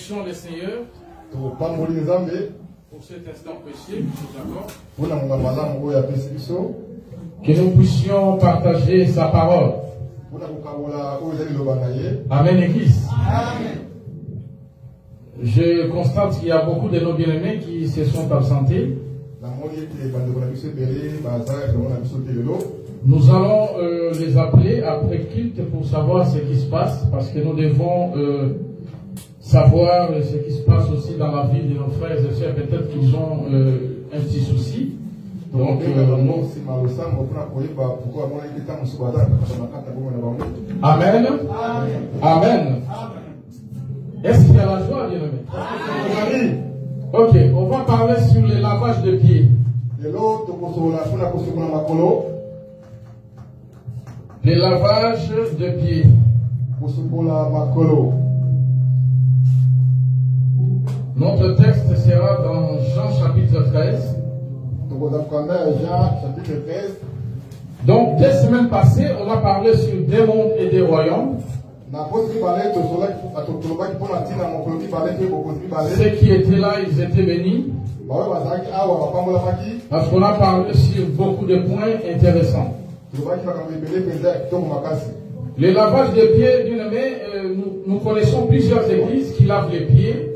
bénédiction du Seigneur pour cet instant précieux qui nous accorde. Que nous puissions partager sa parole. Amen, Église. Amen. Je constate qu'il y a beaucoup de nos bien-aimés qui se sont absentés. Nous allons les appeler après culte pour savoir ce qui se passe, parce que nous devons savoir ce qui se passe aussi dans la vie de nos frères et sœurs. Peut-être qu'ils ont un petit souci. Donc, Amen. Amen. Est-ce qu'il y a la joie, bien-aimé? Ok, on va parler sur le lavage de pieds. Le lavage de pieds. Notre texte sera dans Jean chapitre 13. Donc, dès semaines passées, on a parlé sur des mondes et des royaumes. Ceux qui étaient là, ils étaient bénis. Parce qu'on a parlé sur beaucoup de points intéressants. Le lavage des pieds, bien aimé, nous connaissons plusieurs églises qui lavent les pieds,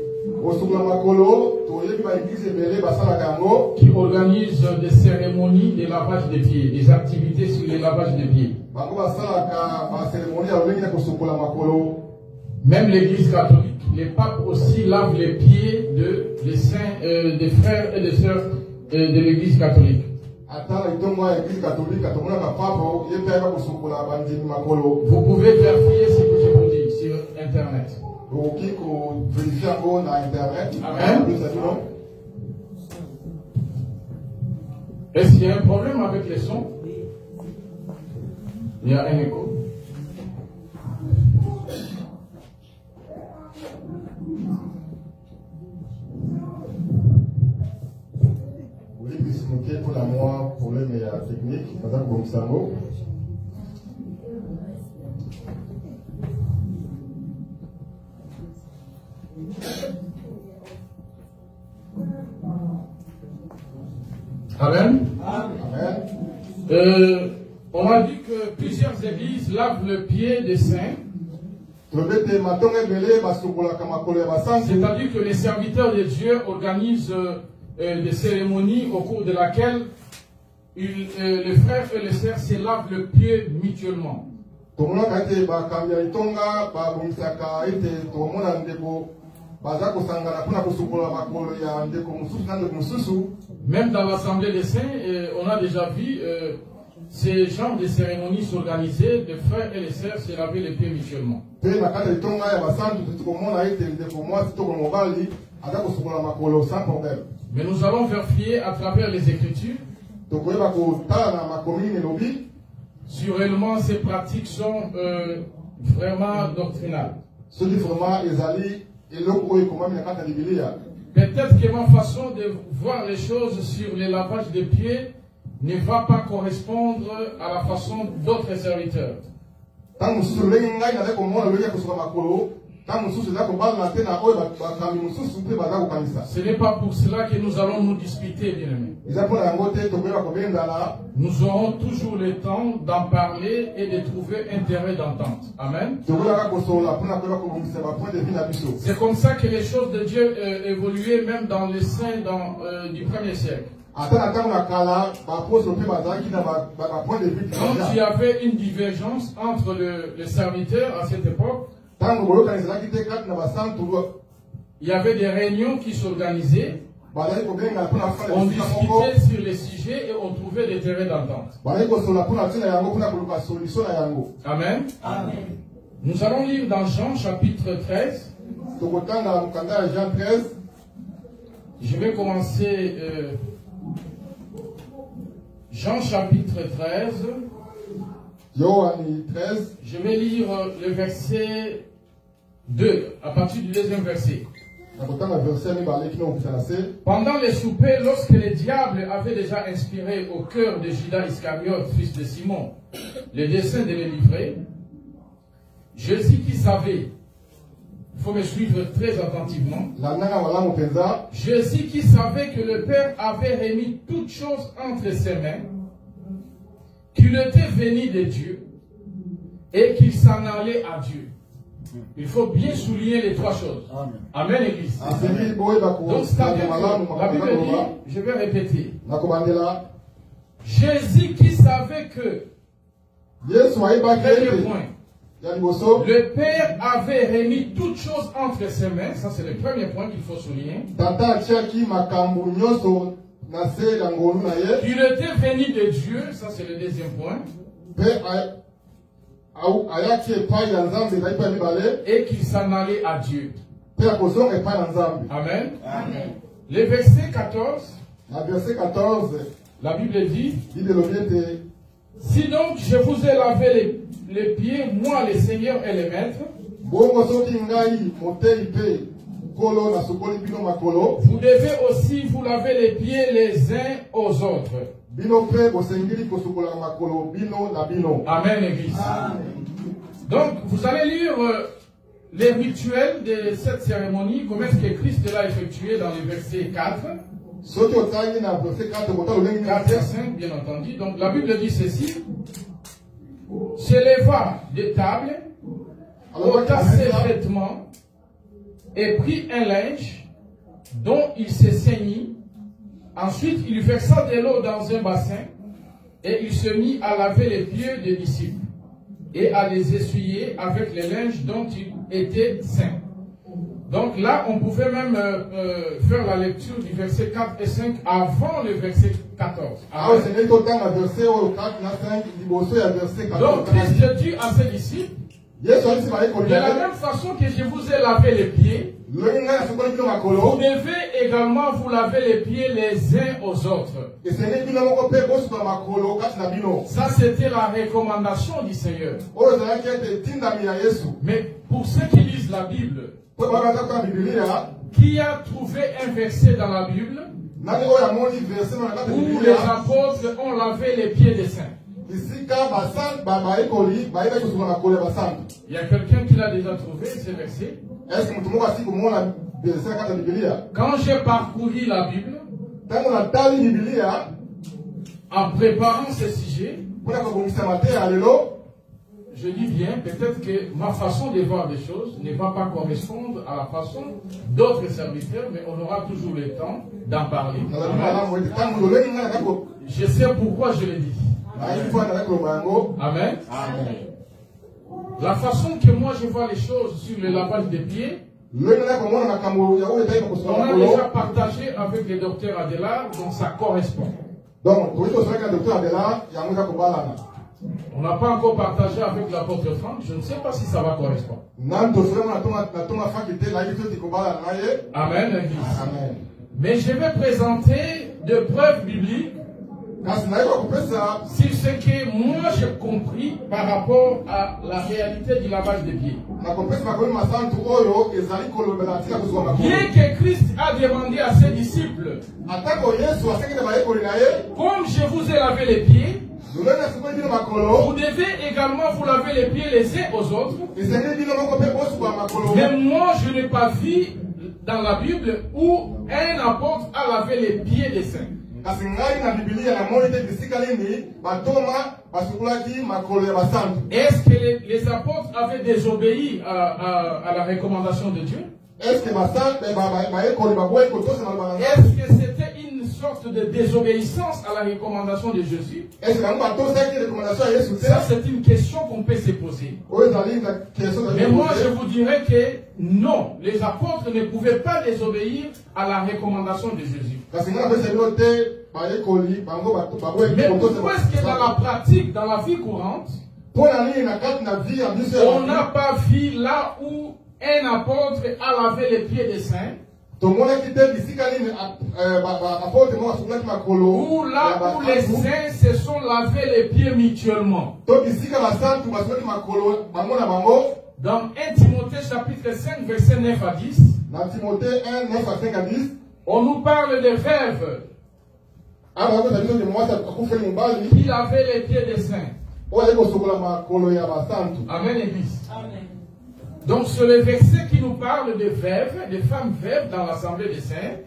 qui organisent des cérémonies de lavage des pieds, des activités sur le lavage des pieds. Même l'église catholique, les papes aussi lavent les pieds des saints, des frères et des sœurs de l'église catholique. Vous pouvez vérifier ce que je vous dis sur Internet. Amen. Est-ce qu'il y a un problème avec les sons? Il y a un écho. Pour la moi, problème technique, madame Gonzalo. Amen. Amen. On a dit que plusieurs églises lavent le pied des saints. C'est-à-dire que les serviteurs de Dieu organisent des cérémonies au cours de laquelle les frères et les sœurs se lavent le pied mutuellement. Même dans l'Assemblée des Saints, on a déjà vu ces genres de cérémonies s'organiser, les frères et les sœurs se laver les pieds mutuellement. Mais nous allons vérifier à travers les Écritures si réellement ces pratiques sont vraiment doctrinales. Peut-être que ma façon de voir les choses sur le lavage des pieds ne va pas correspondre à la façon d'autres serviteurs. Ce n'est pas pour cela que nous allons nous disputer, bien-aimés. Nous aurons toujours le temps d'en parler et de trouver un terrain d'entente. Amen. C'est comme ça que les choses de Dieu évoluaient même dans les saints du 1er siècle. Quand il y avait une divergence entre les serviteurs à cette époque, il y avait des réunions qui s'organisaient. On discutait sur les sujets et on trouvait des terrains d'entente. Amen. Amen. Nous allons lire dans Jean chapitre 13. Je vais commencer Jean chapitre 13. Je vais lire le verset 2, à partir du deuxième verset. Pendant les soupers, lorsque le diable avait déjà inspiré au cœur de Judas Iscariote, fils de Simon, le dessein de le livrer, Jésus qui savait Il faut me suivre très attentivement. Landanga malamu penza. Jésus qui savait que le Père avait remis toutes choses entre ses mains, qu'il était venu de Dieu et qu'il s'en allait à Dieu. Il faut bien souligner les trois choses. Amen, Amen Église. Donc, c'est-à-dire que la Bible dit, je vais répéter. Jésus qui savait que, premier point, le Père avait remis toutes choses entre ses mains. Ça, c'est le premier point qu'il faut souligner. Il était venu de Dieu. Ça, c'est le deuxième point. Et qu'il s'en allait à Dieu. Amen. Amen. Le verset 14. La Bible dit, si donc je vous ai lavé les pieds, moi le Seigneur et le Maître, vous devez aussi vous laver les pieds les uns aux autres. Amen, Église. Amen. Donc, vous allez lire les rituels de cette cérémonie, comment est-ce que Christ l'a effectué dans le verset 4. 4 et 5, bien entendu. Donc, la Bible dit ceci. Se leva de table, ôta ses vêtements, et prit un linge dont il se ceignit. Ensuite, il versa de l'eau dans un bassin, et il se mit à laver les pieds des disciples, et à les essuyer avec le linge dont il était saint. Donc là, on pouvait même faire la lecture du verset 4 et 5 avant le verset 14. Donc Christ dit à ses disciples, de la même façon que je vous ai lavé les pieds, vous devez également vous laver les pieds les uns aux autres. Ça, c'était la recommandation du Seigneur. Mais pour ceux qui lisent la Bible, qui a trouvé un verset dans la Bible où les apôtres ont lavé les pieds des saints? Il y a quelqu'un qui l'a déjà trouvé, ce verset? Quand j'ai parcouru la Bible, en préparant ce sujet, je dis bien, peut-être que ma façon de voir des choses ne va pas correspondre à la façon d'autres serviteurs, mais on aura toujours le temps d'en parler. Je sais pourquoi je le dis. Amen. Amen. La façon que moi je vois les choses sur le lavage des pieds, on a déjà partagé avec le docteur Adela, donc ça correspond. On n'a pas encore partagé avec l'apôtre Franck, je ne sais pas si ça va correspondre. Amen. Amen. Mais je vais présenter des preuves bibliques sur ce que moi j'ai compris par rapport à la réalité du lavage des pieds. Bien que Christ a demandé à ses disciples, comme je vous ai lavé les pieds, vous devez également vous laver les pieds les uns aux autres. Mais moi, je n'ai pas vu dans la Bible où un apôtre a lavé les pieds des saints. Est-ce que les apôtres avaient désobéi à la recommandation de Dieu? Est-ce que c'était une sorte de désobéissance à la recommandation de Jésus? Ça, c'est une question qu'on peut se poser. Mais moi, je vous dirais que non, les apôtres ne pouvaient pas désobéir à la recommandation de Jésus. Mais pourquoi est-ce que dans la pratique, dans la vie courante, on n'a pas vu là où un apôtre a lavé les pieds des saints, ou là où les saints se sont lavés les pieds mutuellement? Dans 1 Timothée chapitre 5 verset 9 à 10, on nous parle des rêves qui lavaient les pieds des saints. Amen, Église. Amen. Donc c'est le verset qui nous parle de veuves, des femmes veuves dans l'assemblée des saints,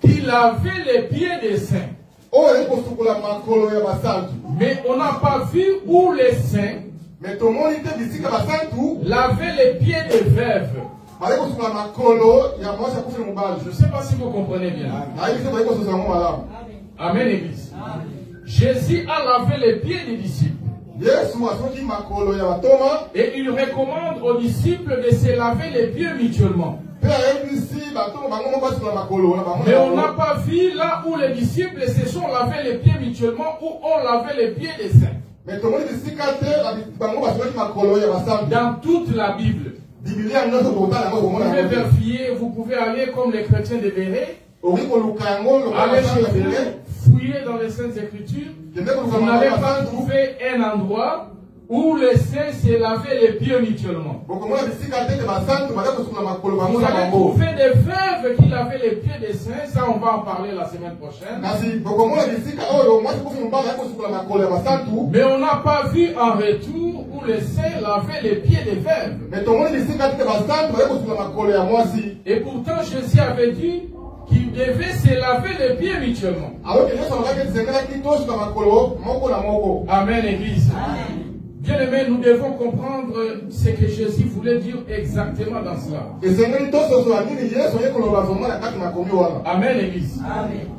qui lavaient les pieds des saints. Mais on n'a pas vu où les saints lavaient les pieds des veuves. Je ne sais pas si vous comprenez bien. Amen, Église. Jésus a lavé les pieds des disciples. Et il recommande aux disciples de se laver les pieds mutuellement. Mais on n'a pas vu là où les disciples se sont lavés les pieds mutuellement, où on lavait les pieds des saints. Dans toute la Bible. Vous pouvez vérifier, vous pouvez aller comme les chrétiens de Béret, aller chez vous, fouiller dans les Saintes Écritures, vous n'allez pas trouver un endroit où les saints se lavaient les pieds mutuellement. Vous allez trouver des veuves qui lavaient les pieds des saints, ça on va en parler la semaine prochaine. Mais on n'a pas vu en retour où les saints lavaient les pieds des veuves. Et pourtant Jésus avait dit qu'il devait se laver les pieds mutuellement. Amen, Église. Amen. Bien aimé, nous devons comprendre ce que Jésus voulait dire exactement dans cela. Amen, Église.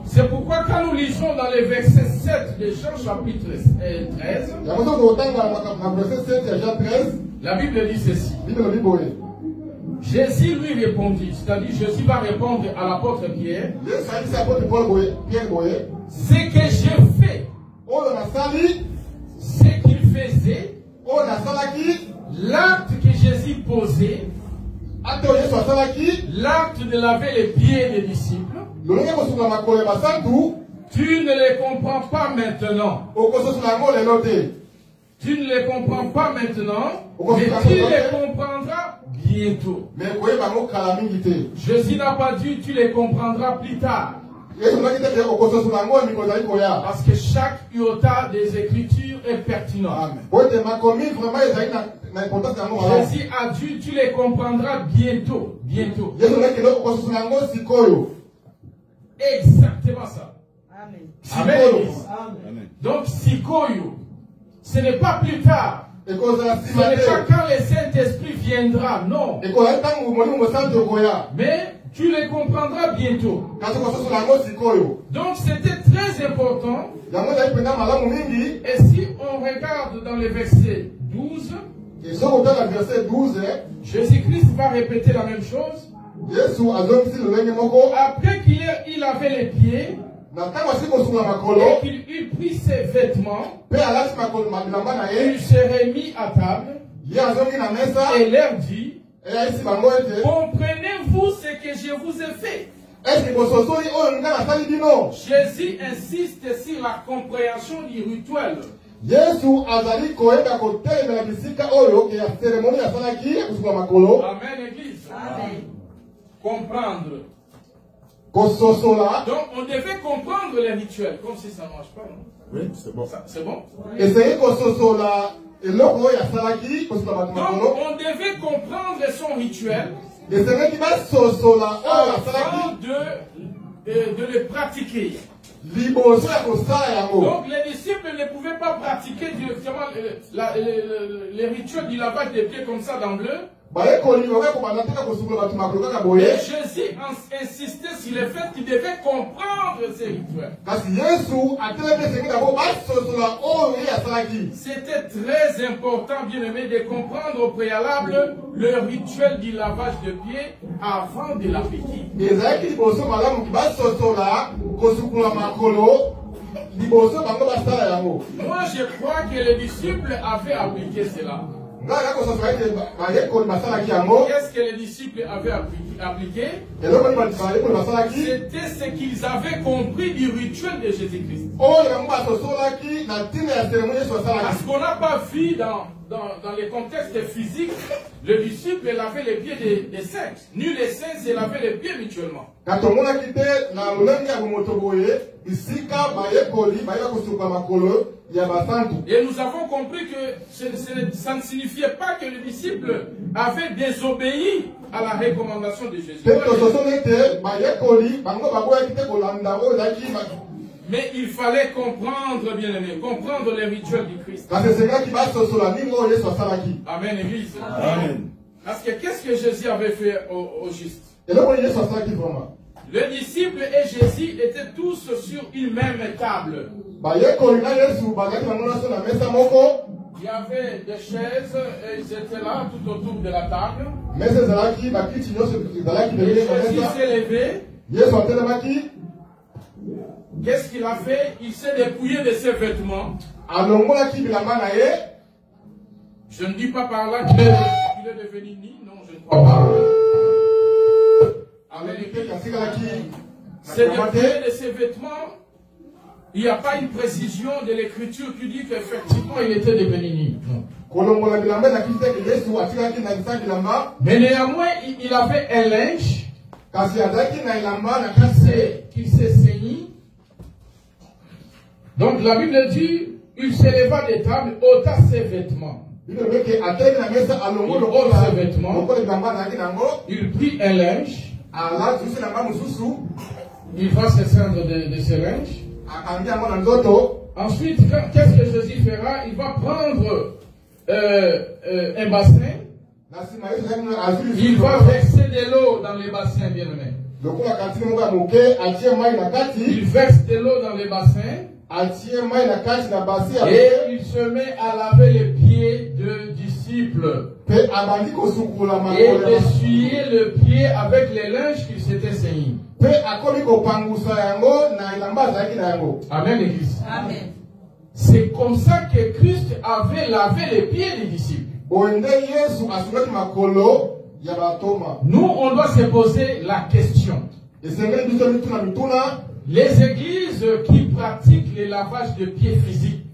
C'est pourquoi quand nous lisons dans les versets 7 de Jean chapitre 13, la Bible dit ceci. Jésus lui répondit, c'est-à-dire Jésus va répondre à l'apôtre Pierre, ce que j'ai fait, ce qu'il faisait, l'acte que Jésus posait, l'acte de laver les pieds des disciples, tu ne les comprends pas maintenant. Tu ne les comprends pas maintenant, mais tu les comprendras bientôt. Jésus n'a pas dit tu les comprendras plus tard. Parce que chaque iota des Écritures est pertinent. Jésus a dit tu les comprendras bientôt. Bientôt. Exactement ça. Amen. Amen. Donc, Sikoyo, ce n'est pas plus tard. Ce n'est pas quand le Saint-Esprit viendra, non. Mais tu les comprendras bientôt. Donc c'était très important. Et si on regarde dans le verset 12, Jésus-Christ va répéter la même chose. Après qu'il avait les pieds, et qu'il prit ses vêtements, il se remit à table et leur dit, comprenez-vous ce que je vous ai fait? Jésus insiste sur la compréhension du rituel. Amen, Église. Amen. Comprendre. Donc on devait comprendre les rituels, comme si ça ne marche pas, non? Oui, c'est bon. C'est bon? Essayez Donc on devait comprendre son rituel afin de le pratiquer. Donc les disciples ne pouvaient pas pratiquer directement les rituels du lavage des pieds comme ça d'emblée. Et Jésus insistait sur le fait qu'il devait comprendre ces rituels. C'était très important, bien aimé, de comprendre au préalable le rituel du lavage de pieds avant de l'appliquer. Moi, je crois que les disciples avaient appliqué cela. Qu'est-ce que les disciples avaient appliqué? appliqué, c'était ce qu'ils avaient compris du rituel de Jésus-Christ. Parce qu'on n'a pas vu dans les contextes physiques, le disciple lavait les pieds des saints. Nul les saints se lavaient les pieds mutuellement. Et nous avons compris que ça ne signifiait pas que le disciple avait désobéi à la recommandation de Jésus. Mais il fallait comprendre, bien aimé, comprendre les rituels du Christ. Amen, Église. Amen. Parce que qu'est-ce que Jésus avait fait au juste? Le disciple et Jésus étaient tous sur une même table. Il y avait des chaises et ils étaient là tout autour de la table. Et Jésus s'est levé. Qu'est-ce qu'il a fait? Il s'est dépouillé de ses vêtements. Je ne dis pas par là qu'il est devenu ni. Non, je ne crois pas. C'est dépouillé de ses vêtements. Il n'y a pas une précision de l'écriture qui dit qu'effectivement il était devenu nu. Mais néanmoins, il avait un linge qui s'est saigné. Donc la Bible dit, il s'éleva des tables, ôta ses vêtements. Il ôte ses vêtements. Il prit un linge. Il va se ceindre de ce linge. Ensuite, qu'est-ce que Jésus fera? Il va prendre un bassin. Il va verser de l'eau dans les bassins, bien aimé. Il verse de l'eau dans les bassins. Et il se met à laver les pieds de disciples. Et d'essuyer le pied avec les linges qu'il s'était saigné. Amen, l'Église. Amen. C'est comme ça que Christ avait lavé les pieds des disciples. Nous, on doit se poser la question. Les églises qui pratiquent le lavage de pieds physiques,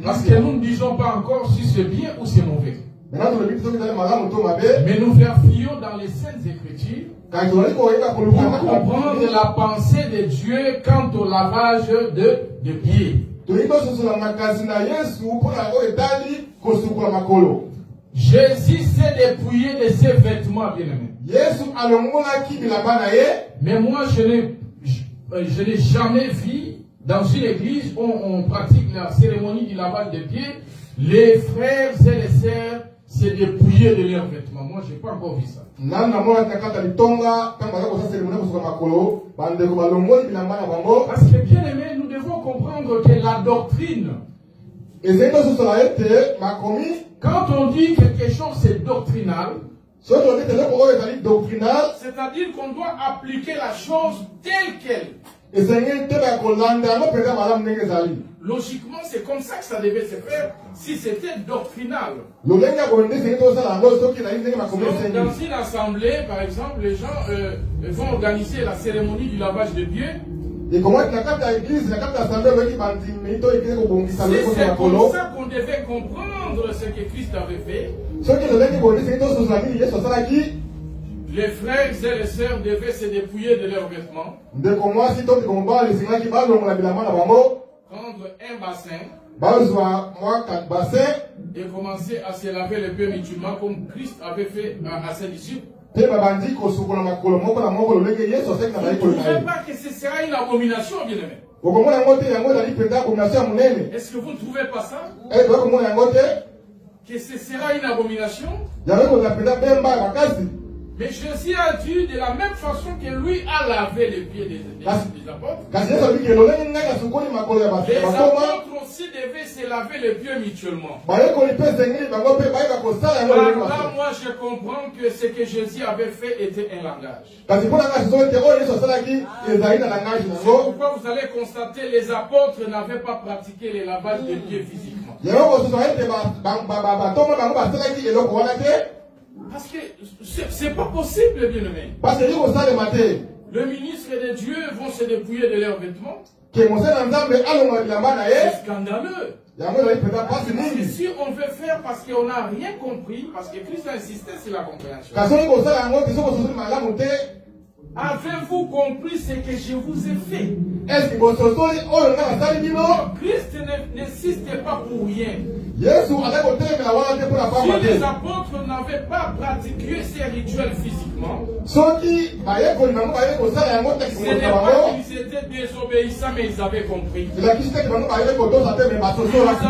parce que nous ne disons pas encore si c'est bien ou c'est mauvais. Mais nous vérifions dans les Saintes Écritures pour comprendre la pensée de Dieu quant au lavage de pieds. Jésus s'est dépouillé de ses vêtements, bien-aimés. Mais moi, je n'ai jamais vu dans une église où on pratique la cérémonie du lavage des pieds, les frères et les sœurs se dépouiller de leurs vêtements. Moi, je n'ai pas encore vu ça. Parce que, bien aimé, nous devons comprendre que la doctrine, quand on dit quelque chose c'est doctrinal, c'est-à-dire qu'on doit appliquer la chose telle qu'elle. Logiquement, c'est comme ça que ça devait se faire si c'était doctrinal. Donc, dans une assemblée, par exemple, les gens vont organiser la cérémonie du lavage de pieds. Si c'est comme ça qu'on devait comprendre ce que Christ avait fait, les frères et les sœurs devaient se dépouiller de leurs vêtements, prendre un bassin et commencer à se laver les pieds mutuellement comme Christ avait fait à ses disciples. Vous ne trouvez pas que ce sera une abomination, bien-aimé? Est-ce que vous ne trouvez pas ça? Que ce sera une abomination? Mais Jésus a dit de la même façon que lui a lavé les pieds des apôtres. Les apôtres aussi devaient se laver les pieds mutuellement. Alors là, moi je comprends que ce que Jésus avait fait était un langage. C'est pourquoi vous allez constater que les apôtres n'avaient pas pratiqué le lavage des pieds physiquement. Parce que c'est pas possible, bien aimé. Le ministre de Dieu vont se dépouiller de leurs vêtements. C'est scandaleux. Si on veut faire parce qu'on n'a rien compris, parce que Christ a insisté sur la compréhension. Avez-vous compris ce que je vous ai fait? Christ n'insiste pas pour rien. Si les apôtres n'avaient pas pratiqué ces rituels physiquement, ce n'est pas qu'ils étaient désobéissants, mais ils avaient compris. Ils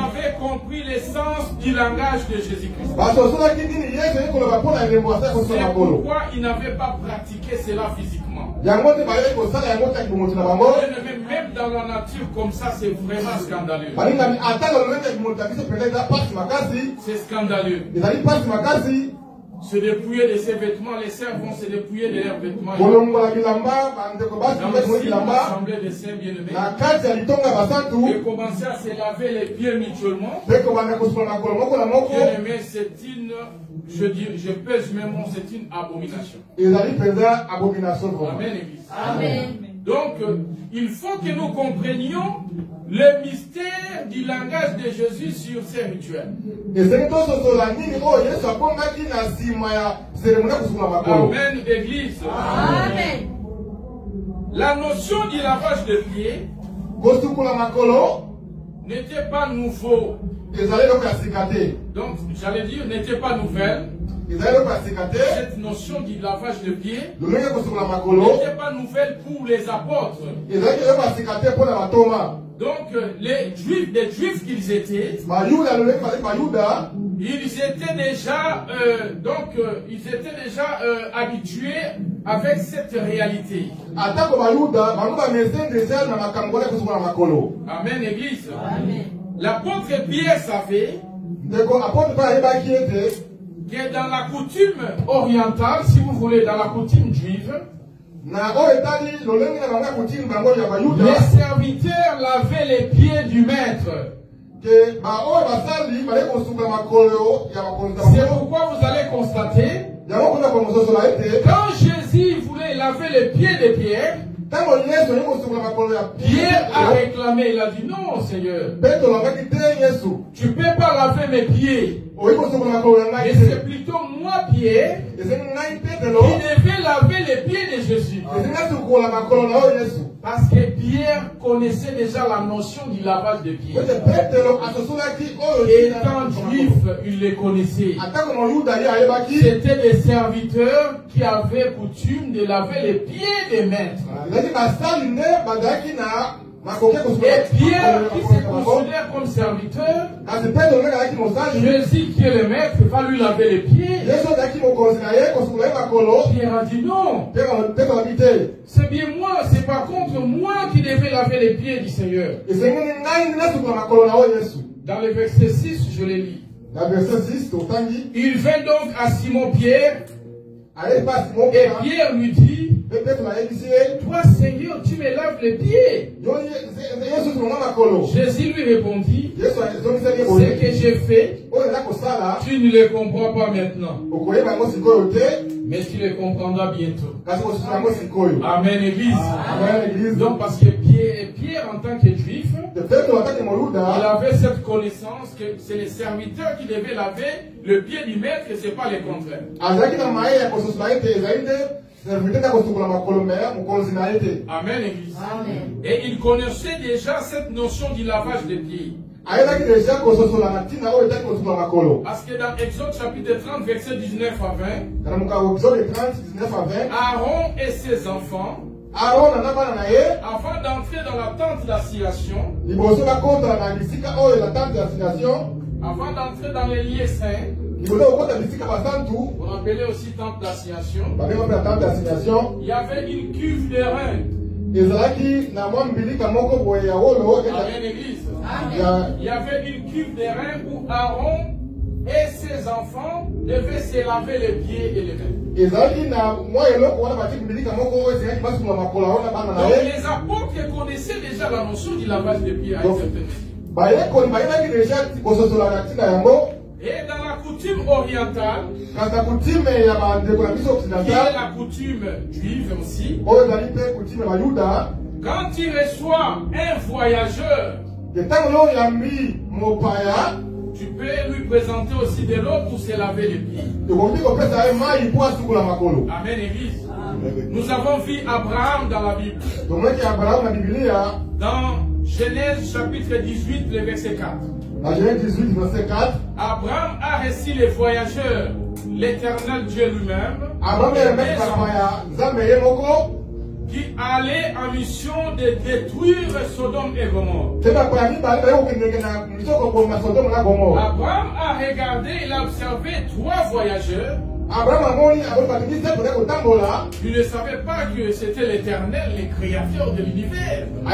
avaient compris l'essence du langage de Jésus-Christ. C'est pourquoi ils n'avaient pas pratiqué cela physiquement. Même dans la nature comme ça, c'est vraiment scandaleux. C'est scandaleux. Se dépouiller de ses vêtements, les sœurs vont se dépouiller de leurs vêtements. Dans l'assemblée des saints bien-aimés, et commencer à se laver les pieds mutuellement. Bien-aimé, c'est une, je pèse mes mots, c'est une abomination. Amen, Église. Amen. Donc, il faut que nous comprenions le mystère du langage de Jésus sur ces rituels. Amen, Église. Amen. La notion du lavage de pieds n'était pas nouveau. Donc, j'allais dire, n'était pas nouvelle. Cette notion du lavage de pieds n'était pas nouvelle pour les apôtres. Donc, les juifs qu'ils étaient, ils étaient déjà habitués avec cette réalité. Amen, Église. L'apôtre Pierre savait que dans la coutume orientale, si vous voulez, dans la coutume juive, les serviteurs lavaient les pieds du maître. C'est pourquoi vous allez constater, quand Jésus voulait laver les pieds de Pierre, Pierre a réclamé, il a dit non Seigneur, tu ne peux pas laver mes pieds. Et c'est plutôt moi Pierre qui devais laver les pieds de Jésus. Parce que Pierre connaissait déjà la notion du lavage de pieds. Étant juif, il les connaissait. C'était des serviteurs qui avaient coutume de laver les pieds des maîtres. Et Pierre, qui se considère comme serviteur, Jésus qui est le maître, va lui laver les pieds. Pierre a dit non. C'est bien moi, c'est par contre moi qui devais laver les pieds du Seigneur. Dans le verset 6, je l'ai lu. Il vint donc à Simon Pierre. Et Pierre lui dit, toi Seigneur, tu me laves les pieds. Jésus lui répondit, ce que j'ai fait, tu ne le comprends pas maintenant, mais tu le comprendras bientôt. Amen, Église. Donc parce que Pierre en tant que juif, il avait cette connaissance que c'est les serviteurs qui devaient laver le pied du maître et ce n'est pas le contraire. Amen, Église. Amen. Et il connaissait déjà cette notion du lavage des pieds. Parce que dans Exode chapitre 30, verset 19 à 20, Aaron et ses enfants, avant d'entrer dans la tente d'assignation, avant d'entrer dans les lieux saints, On appelait aussi temple d'assignation. d'assignation. Il y avait une cuve de rein. Amen, église. Il y avait une cuve de rein où Aaron et ses enfants devaient se laver les pieds et les mains. Donc les apôtres connaissaient déjà la notion du lavage des pieds à une certaine mesure. Et dans la coutume orientale, qui est la coutume juive aussi, quand il reçoit un voyageur, tu peux lui présenter aussi de l'eau pour se laver les pieds. Amen, église. Nous avons vu Abraham dans la Bible. Dans Genèse chapitre 18, le verset 4. Abraham a reçu les voyageurs, l'Éternel Dieu lui-même, qui allait en mission de détruire Sodome et Gomorrhe. Abraham a regardé, il a observé 3 voyageurs. Il ne savait pas que c'était l'Éternel, le créateur de l'univers. Mais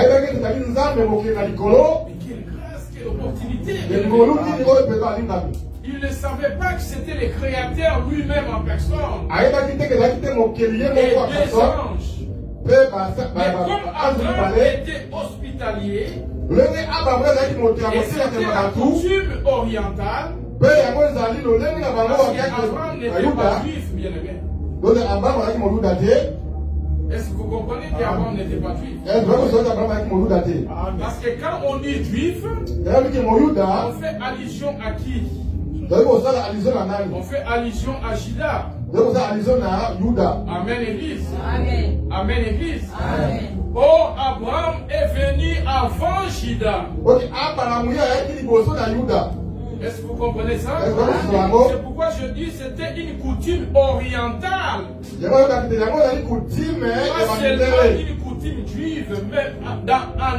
quelle grâce, quelle opportunité. Il ne savait pas que c'était le créateur lui-même en personne. Et 2 anges. Mais comme Abraham était hospitalier, et c'était la coutume orientale, parce qu'Abraham n'était pas juif, bien aimé. Est-ce que vous comprenez qu'Abraham n'était pas juif? Parce que quand on dit juif, on fait allusion à qui? On fait allusion à Juda. Amen, église. Amen. Amen, église. Amen. Oh, Abraham est venu avant Juda. Est-ce que vous comprenez ça? C'est pourquoi je dis que c'était une coutume orientale. Pas seulement une coutume juive, mais en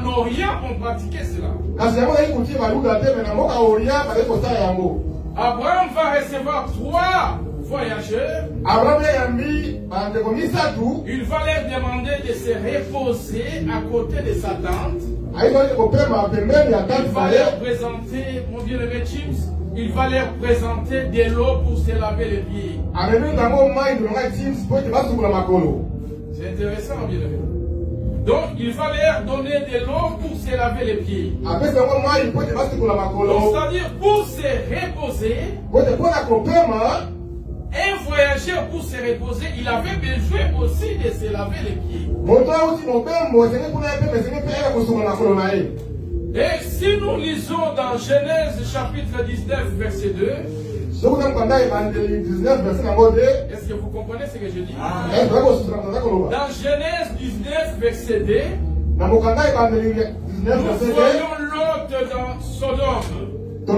Orient on pratiquait cela. Abraham va recevoir 3 voyageurs. Il va leur demander de se reposer à côté de sa tente. Il va leur présenter, mon bien-aimé James, il va leur présenter de l'eau pour se laver les pieds. C'est intéressant, bien-aimé. Donc, il va leur donner de l'eau pour se laver les pieds. Donc, c'est-à-dire, pour se reposer, un voyageur pour se reposer, il avait besoin aussi de se laver les pieds. Et si nous lisons dans Genèse chapitre 19, verset 2, est-ce que vous comprenez ce que je dis? Dans Genèse 19, verset 2, nous voyons Lot dans Sodome. Il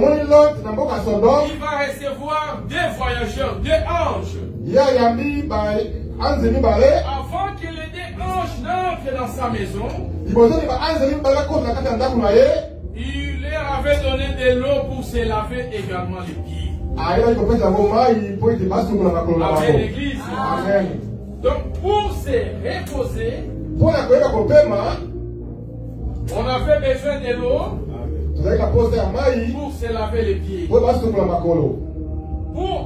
va recevoir 2 voyageurs, 2 anges. Avant que les 2 anges n'entrent dans sa maison, il leur avait donné de l'eau pour se laver également les pieds. Amen, l'église. Donc pour se reposer, on avait besoin de l'eau pour se laver les pieds. Pour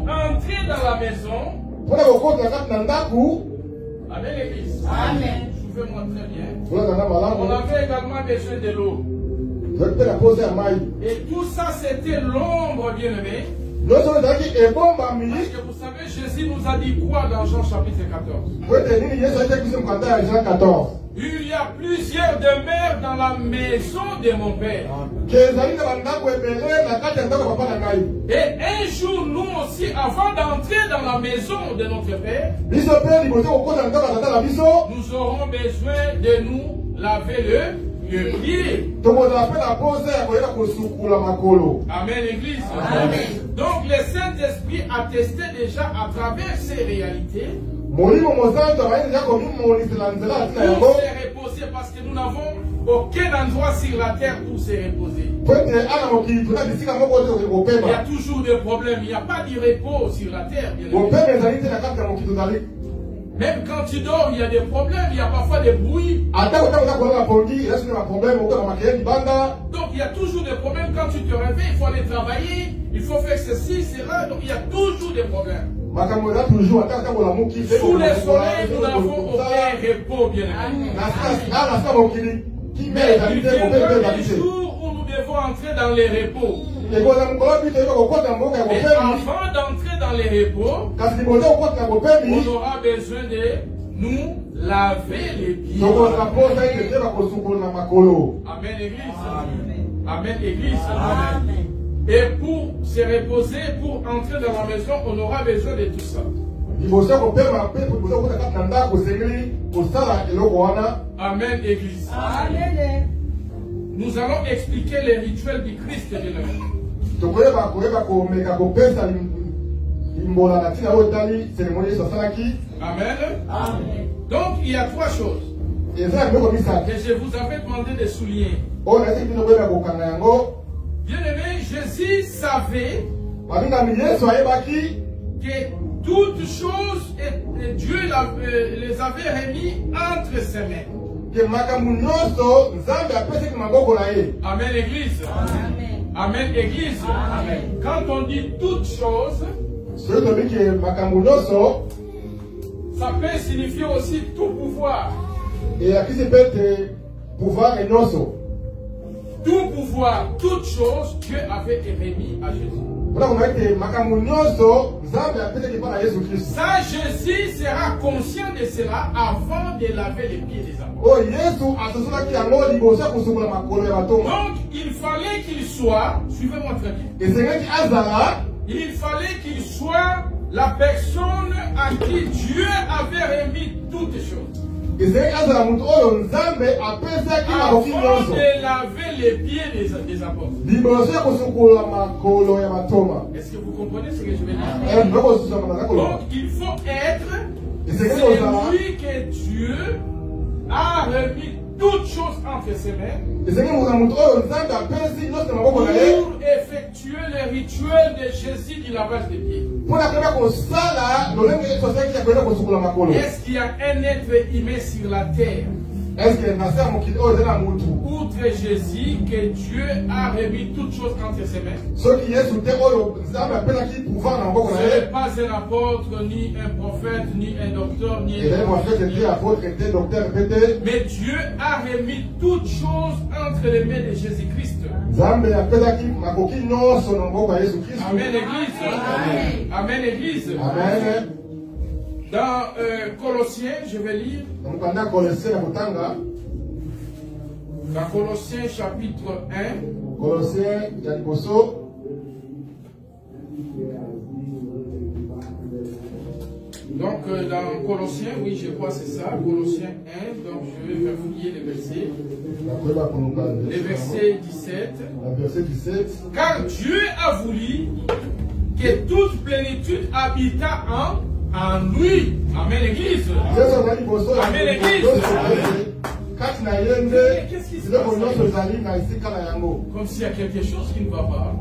entrer dans la maison, Amen, l'église. Amen. Suivez-moi très bien. On avait également besoin de l'eau. Et tout ça, c'était l'ombre, bien-aimé. Parce que vous savez, Jésus nous a dit quoi dans Jean chapitre 14? Il y a plusieurs demeures dans la maison de mon Père. Et un jour, nous aussi, avant d'entrer dans la maison de notre Père, nous aurons besoin de nous laver le pied. Amen, l'église. Donc, le Saint-Esprit a testé déjà à travers ces réalités pour se reposer, parce que nous n'avons aucun endroit sur la terre pour se reposer. Il y a toujours des problèmes. Il n'y a pas de repos sur la terre. Même quand tu dors, il y a des problèmes. Il y a parfois des bruits. Donc il y a toujours des problèmes. Quand tu te réveilles, il faut aller travailler. Il faut faire ceci, cela. Donc il y a toujours des problèmes. Sous le soleil, nous n'avons aucun repos, bien aimé. Mais il viendra un jour où nous devons entrer dans les repos. Et avant d'entrer dans les repos, on aura besoin de nous laver les pieds. Amen, Église. Amen, Église. Amen. Et pour se reposer, pour entrer dans la maison, on aura besoin de tout ça. Amen, Église. Amen. Nous allons expliquer les rituels du Christ de l'Église. Amen. Amen. Donc il y a trois choses que je vous avais demandé de souligner. Bien aimé, Jésus savait que toutes choses, et Dieu les avait remis entre ses mains. Amen, Église. Amen. Amen, Église. Amen. Quand on dit toutes choses, ça peut signifier aussi tout pouvoir. Tout pouvoir, toute chose, Dieu avait remis à Jésus. Ça, Jésus sera conscient de cela avant de laver les pieds des apôtres. Donc, il fallait qu'il soit, suivez-moi très bien, il fallait qu'il soit la personne à qui Dieu avait remis toutes choses. Avant de laver les pieds des apôtres. Est-ce que vous comprenez ce que je veux dire? Donc il faut être celui que Dieu a remis toutes choses entre ses mains pour effectuer le rituel de Jésus du lavage des pieds. Est-ce qu'il y a un être humain sur la terre, outre Jésus, que Dieu a remis toutes choses entre ses mains? Ce n'est pas un apôtre, ni un prophète, ni un docteur, ni un mais Dieu a remis toutes choses entre les mains de Jésus-Christ. Amen, Église. Amen, Église. Amen. Dans Colossiens, je vais lire. Dans Colossiens chapitre 1. Donc dans Colossiens, oui je crois c'est ça, Colossiens 1, donc je vais faire fouiller les versets. Les versets 17. Car Dieu a voulu que toute plénitude habita en lui. Amen, Église. Amen, Église. Qu'est-ce qui se passe? Comme s'il y a quelque chose qui ne va pas.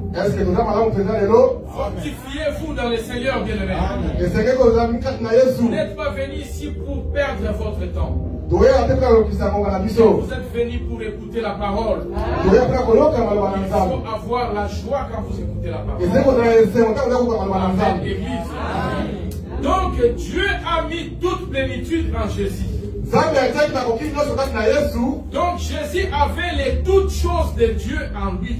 Fortifiez-vous dans le Seigneur, bien-aimé. Vous n'êtes pas venu ici pour perdre votre temps. Vous êtes venu pour écouter la parole. Il faut avoir la joie quand vous écoutez la parole. Amen, Église. Donc Dieu a mis toute plénitude en Jésus. Donc Jésus avait les toutes choses de Dieu en lui.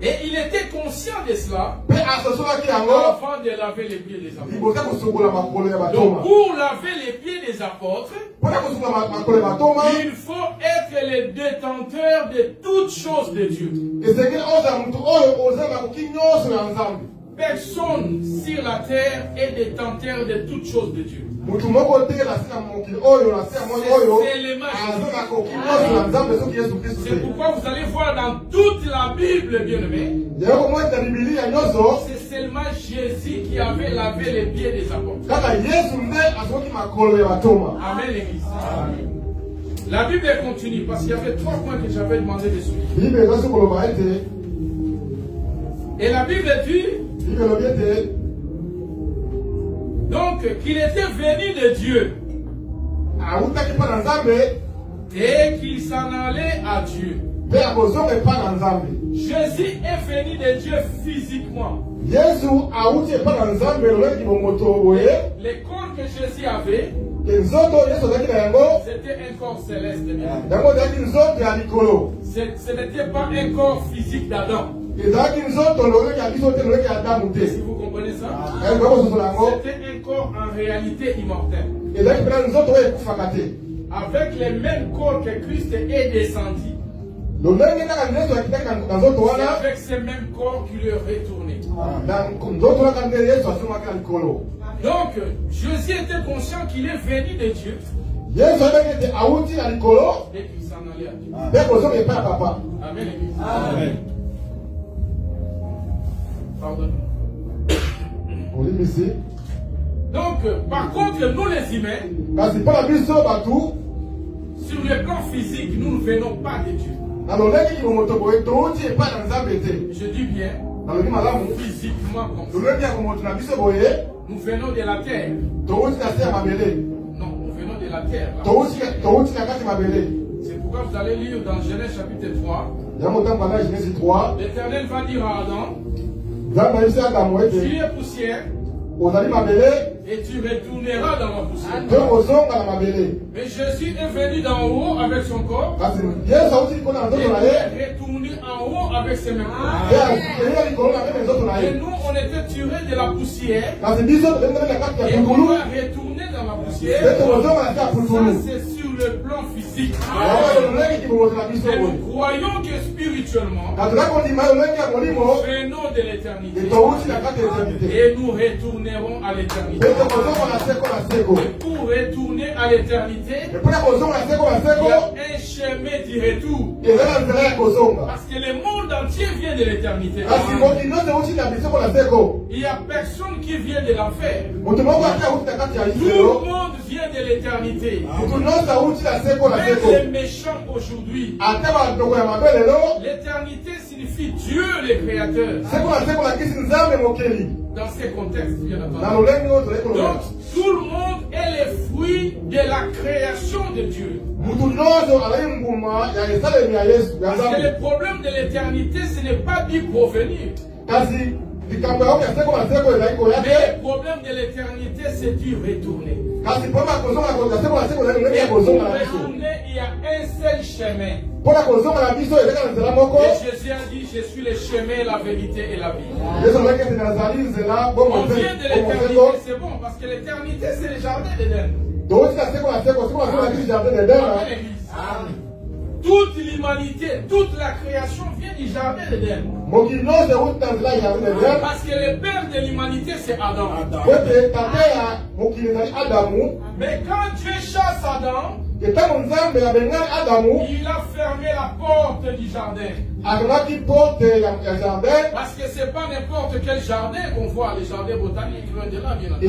Et il était conscient de cela avant de laver les pieds des apôtres. Donc pour laver les pieds des apôtres, il faut être le détenteur de toutes choses de Dieu. Personne sur la terre est détenteur de toutes choses de Dieu. C'est pourquoi vous allez voir dans toute la Bible, bien-aimé, c'est seulement Jésus qui avait lavé les pieds des apôtres. Amen, l'Église. La Bible continue parce qu'il y avait 3 points que j'avais demandé de suivre. Et la Bible dit donc qu'il était venu de Dieu et qu'il s'en allait à Dieu. Jésus est venu de Dieu physiquement. Les corps que Jésus avait, c'était un corps céleste. Ce n'était pas un corps physique d'Adam. Si vous comprenez ça, c'était un corps en réalité immortel. Avec les mêmes corps que Christ est descendu. C'est avec ces mêmes corps qu'il est retourné. Donc, Jésus était conscient qu'il est venu de Dieu. Et qu'il s'en allait à Dieu. Amen. Amen. Pardon. Donc, par contre, nous les humains, sur le plan physique, nous ne venons pas de Dieu. Je dis bien, physiquement comme ça. Nous venons de la terre. Non, nous venons de la terre. C'est pourquoi vous allez lire dans Genèse chapitre 3. L'Éternel va dire à Adam, tu es poussière. Et tu retourneras dans la poussière. Mais Jésus est venu d'en haut avec son corps. Et il est retourné en haut avec ses mêmes corps. Et nous, on était tirés de la poussière. Et on va retourner dans la poussière. Ça, c'est sur le plan physique. Et nous croyons que spirituellement, nous venons de l'éternité. Et nous retournerons à l'éternité. Et pour retourner à l'éternité, il y a un chemin du retour. Parce que le monde entier vient de l'éternité. Il n'y a personne qui vient de l'enfer. Tout le monde vient de l'éternité. Même les méchants aujourd'hui. L'éternité signifie Dieu le Créateur. Dans ces contextes, bien entendu. Donc, tout le monde est le fruit de la création de Dieu. Parce que le problème de l'éternité, ce n'est pas d'y provenir. Mais le problème de l'éternité, c'est d'y retourner. Et pour retourner, il y a un seul chemin. Et Jésus a dit, je suis le chemin, la vérité et la vie. On vient de l'éternité, c'est bon, parce que l'éternité, c'est le jardin d'Éden. Toute l'humanité, toute la création vient du jardin d'Éden. Parce que le père de l'humanité, c'est Adam. Mais quand Dieu chasse Adam, il a fermé la porte du jardin. Parce que ce n'est pas n'importe quel jardin qu'on voit, les jardins botaniques, loin de là, bien entendu.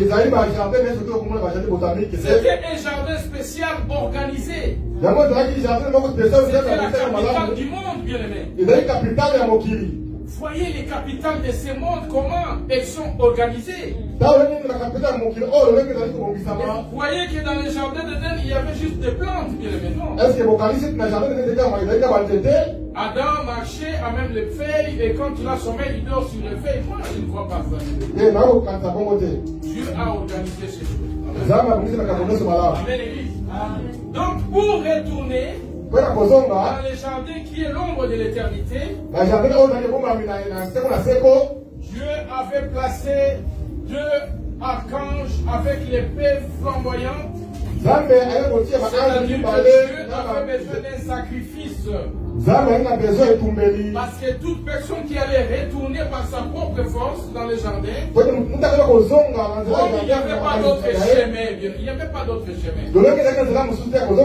C'était un jardin spécial organisé. C'était la capitale du monde, bien aimé. Voyez les capitales de ce monde, comment elles sont organisées. Vous voyez que dans le jardin d'Éden, il y avait juste des plantes, bien aimé, non? Adam marchait à même les feuilles, et quand il a sommeil, il dort sur les feuilles. Moi, je ne crois pas ça. Dieu a organisé ces choses. Amen, Église. Donc, pour retourner dans le jardin qui est l'ombre de l'éternité, Dieu avait placé 2 archanges avec l'épée flamboyante. Dieu avait besoin d'un sacrifice. Parce que toute personne qui allait retourner par sa propre force dans le jardin, il n'y avait pas d'autre chemin. Il n'y avait pas d'autre chemin.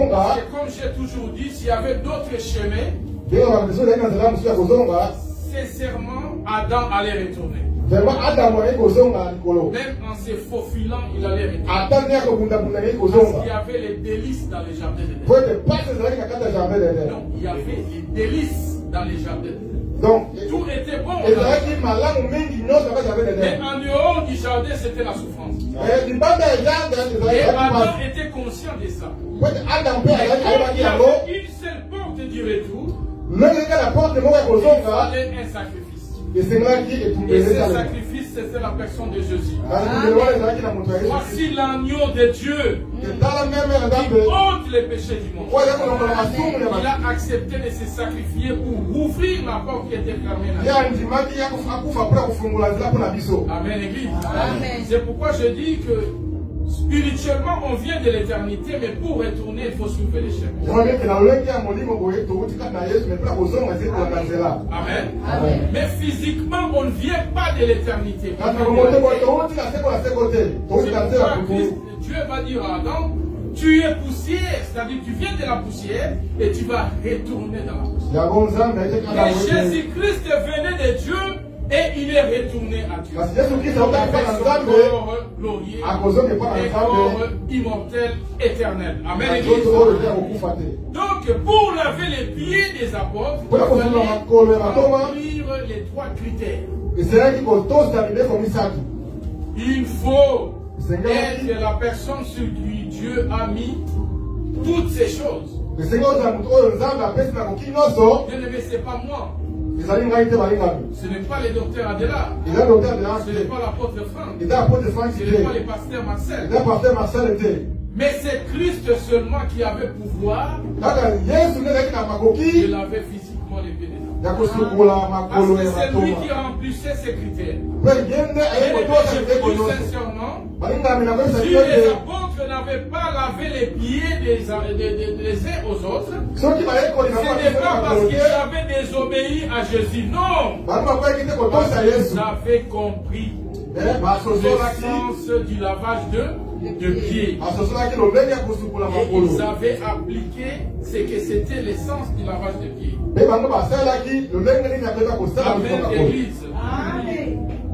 Parce que comme j'ai toujours dit, s'il y avait d'autres chemins, sincèrement, Adam allait retourner. en se faufilant, il allait retourner. Parce qu'il y avait les délices dans les jardins d'Éden. Non, il y avait les délices dans les jardins d'Éden. Donc, tout était bon. Mais en dehors du jardin, c'était la souffrance. Et Adam était conscient de ça. Et il y avait une seule porte du retour. Il fallait un sacrifice. Et ce sacrifice, c'était la personne de Jésus. Voici l'agneau de Dieu qui ôte les péchés du monde. Il a accepté de se sacrifier pour ouvrir la porte qui était fermée. Amen, Église. C'est pourquoi je dis que spirituellement, on vient de l'éternité, mais pour retourner, il faut soulever les chemins. Amen. Amen. Mais physiquement, on ne vient pas de l'éternité. Dieu va dire à Adam, tu es poussière, c'est-à-dire tu viens de la poussière et tu vas retourner dans la poussière. Et Jésus-Christ venait de Dieu. Et il est retourné à Dieu. Avec son corps glorieux, et corps immortel, éternel. Amen. Donc, pour laver les pieds des apôtres, il fallait remplir les 3 critères. Il faut être la personne sur qui Dieu a mis toutes ces choses. Bien aimé, ce n'est pas moi. Ce n'est pas le docteur Adela. Ce n'est pas l'apôtre Franck. Ce n'est pas le pasteur Marcel. Mais c'est Christ seulement qui avait pouvoir de laver physiquement les pieds des hommes. Parce que c'est lui qui remplissait ces critères. Et je vous dis sincèrement, si les apôtres n'avaient pas lavé les pieds des uns aux autres, ce n'est pas parce qu'ils avaient désobéi à Jésus, non. Ils avaient compris l'essence du lavage de pieds. Et ils avaient appliqué ce que c'était l'essence du lavage de pieds. Amen, Église.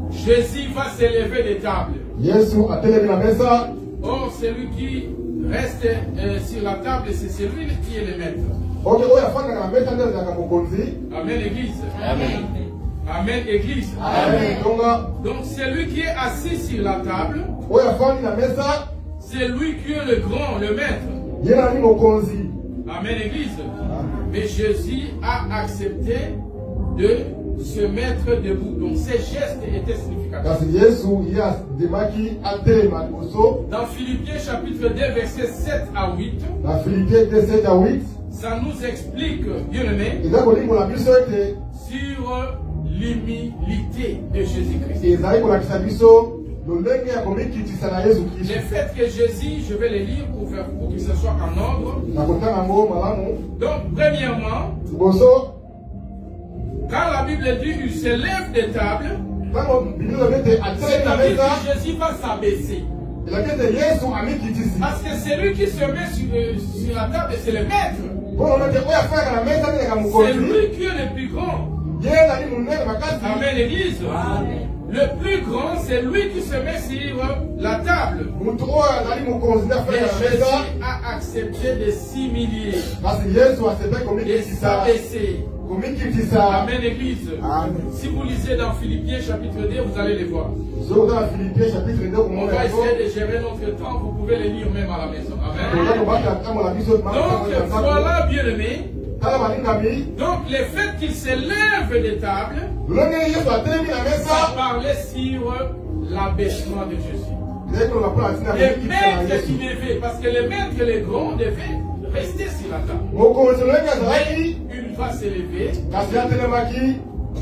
Jésus va s'élever des tables. Or, celui qui reste sur la table, c'est celui qui est le maître. Amen, Église. Amen. Amen, Église. Amen. Donc, celui qui est assis sur la table, c'est lui qui est le grand, le maître. Amen, Église. Mais Jésus a accepté de se mettre debout. Donc, ces gestes étaient significatifs. Dans Philippiens chapitre 2, versets 7 à 8, ça nous explique, bien aimé, sur l'humilité de Jésus-Christ. Le fait que Jésus, je vais les lire pour que ce soit en ordre. Donc, premièrement, quand la Bible dit qu'il se lève des tables, c'est-à-dire que Jésus va s'abaisser. Parce que celui qui se met sur la table, c'est le maître. C'est lui qui est le plus grand. Amen, Église. Le plus grand, c'est lui qui se met sur la table. Et Jésus a accepté de s'humilier, de s'abaisser. Amen, Église. Si vous lisez dans Philippiens chapitre 2, vous allez les voir. On va essayer de gérer notre temps. Vous pouvez les lire même à la maison. Amen. Donc, voilà, bien aimé. Donc, le fait qu'il se lève des tables, ça parlait sur l'abaissement de Jésus. Le maître qui devait, parce que le maître et les grands devaient rester sur la table. Mais il va s'élever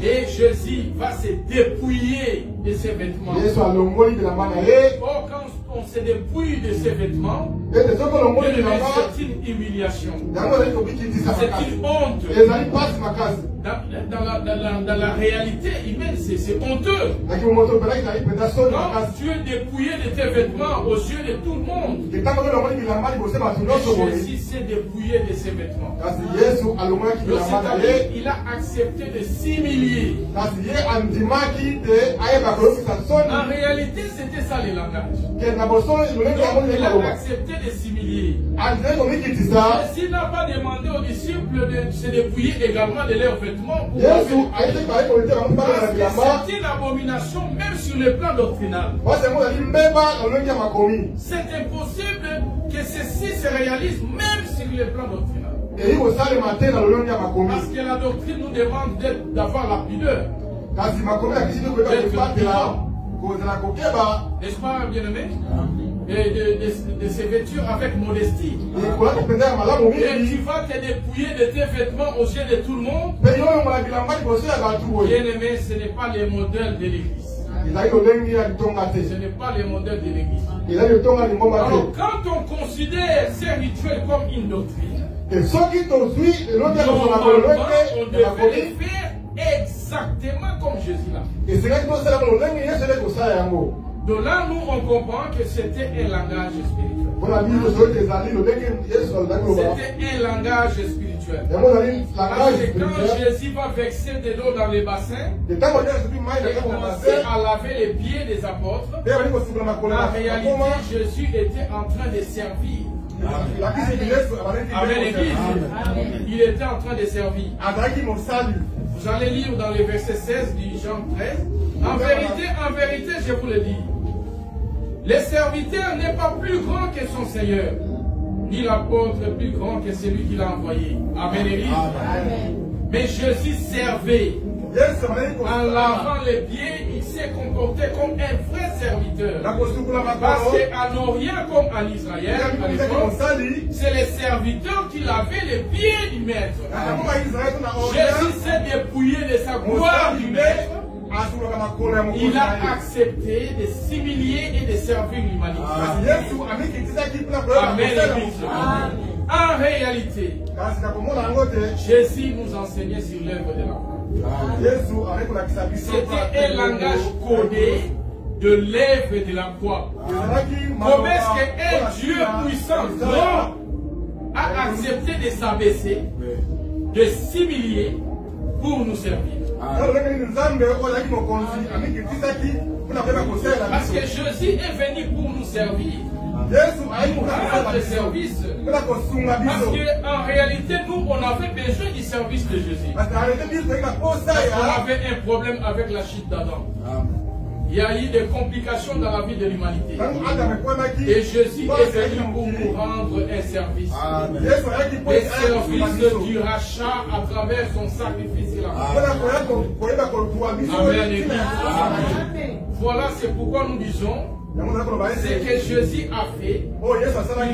et Jésus va se dépouiller de ses vêtements. Or, quand on se dépouille de ses vêtements, c'est une humiliation. C'est une honte. dans la réalité humaine, c'est honteux. Quand tu es dépouillé de tes vêtements aux yeux de tout le monde. Jésus s'est dépouillé de ses vêtements. Il a accepté de s'humilier. En réalité, c'était ça le langage. Il a accepté de s'humilier. Jésus n'a pas demandé aux disciples de se dépouiller également de leurs vêtements. C'est une abomination même sur le plan doctrinal. C'est impossible que ceci se réalise même sur le plan doctrinal. Parce que la doctrine nous demande d'avoir la pudeur. N'est-ce pas, bien-aimé? De se vêtir avec modestie. Et tu vas te dépouiller de tes vêtements aux yeux de tout le monde. Bien-aimé, ce n'est pas le modèle de l'Église. Ce n'est pas le modèle de l'Église. Alors, quand on considère ces rituels comme une doctrine, on devrait les faire exactement comme Jésus l'a fait. De là, nous, on comprend que c'était un langage spirituel. C'était un langage spirituel. Parce que quand Jésus va verser de l'eau dans les bassins, il commençait à laver les pieds des apôtres. En réalité, Jésus était en train de servir. Avec l'Église, il était en train de servir. Vous allez lire dans les versets 16 du Jean 13. En vérité, je vous le dis, le serviteur n'est pas plus grand que son Seigneur, ni l'apôtre plus grand que celui qui l'a envoyé. Amen. Mais Jésus servait. En lavant les pieds, il s'est comporté comme un vrai serviteur. Parce qu'en Orient comme en Israël, c'est les serviteurs qui lavaient les pieds du maître. Jésus s'est dépouillé de sa gloire du maître. Il a accepté de s'humilier et de servir l'humanité. En réalité, Jésus nous enseignait sur l'œuvre de la croix. C'était un langage codé de l'œuvre de la croix. Comment est-ce qu'un Dieu puissant, grand, a accepté de s'abaisser, de s'humilier pour nous servir? Parce que Jésus est venu pour nous servir. Pour rendre service. Parce qu'en réalité, nous, on avait besoin du service de Jésus. Parce qu'on avait un problème avec la chute d'Adam. Il y a eu des complications dans la vie de l'humanité. Et Jésus est venu pour nous rendre un service. Le service du rachat à travers son sacrifice. Amen. Voilà, c'est pourquoi nous disons ce que Jésus a fait.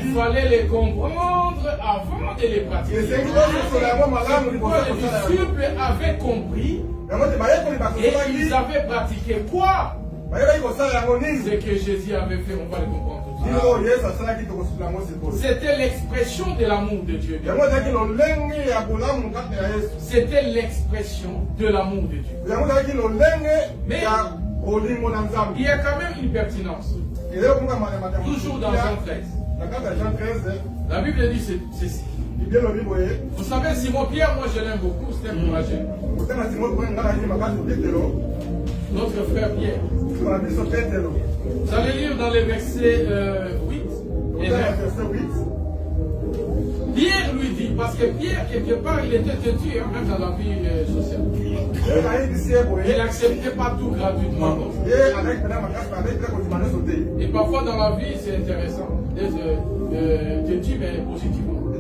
Il fallait les comprendre avant de les pratiquer. C'est pourquoi les disciples avaient compris et ils avaient pratiqué quoi? Ce que Jésus avait fait, on va le comprendre tout de suite. C'était l'expression de l'amour de Dieu. C'était l'expression de l'amour de Dieu. Mais il y a quand même une pertinence. Toujours dans Jean 13. La Bible dit ceci. Vous savez, Simon Pierre, moi je l'aime beaucoup, c'est un courageux. Notre frère Pierre. Vous allez lire dans les versets 8 et 9. Pierre lui dit, parce que Pierre, quelque part, il était têtu, même dans la vie sociale. Il n'acceptait pas tout gratuitement. Et parfois dans la vie, c'est intéressant d'être têtu, mais positivement. Ne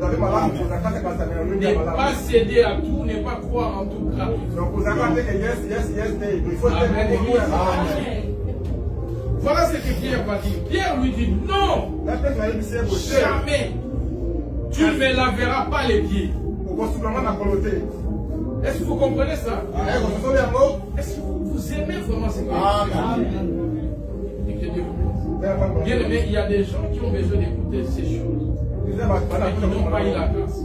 pas céder à tout, ne pas croire en tout gratuitement. Voilà ce que Pierre va dire. Pierre lui dit, non, jamais. Tu ne me laveras pas les pieds. Est-ce que vous comprenez ça? Est-ce que vous aimez vraiment ce que bien aimé, il y a des gens qui ont besoin d'écouter ces choses. Mais qui n'ont pas eu la grâce.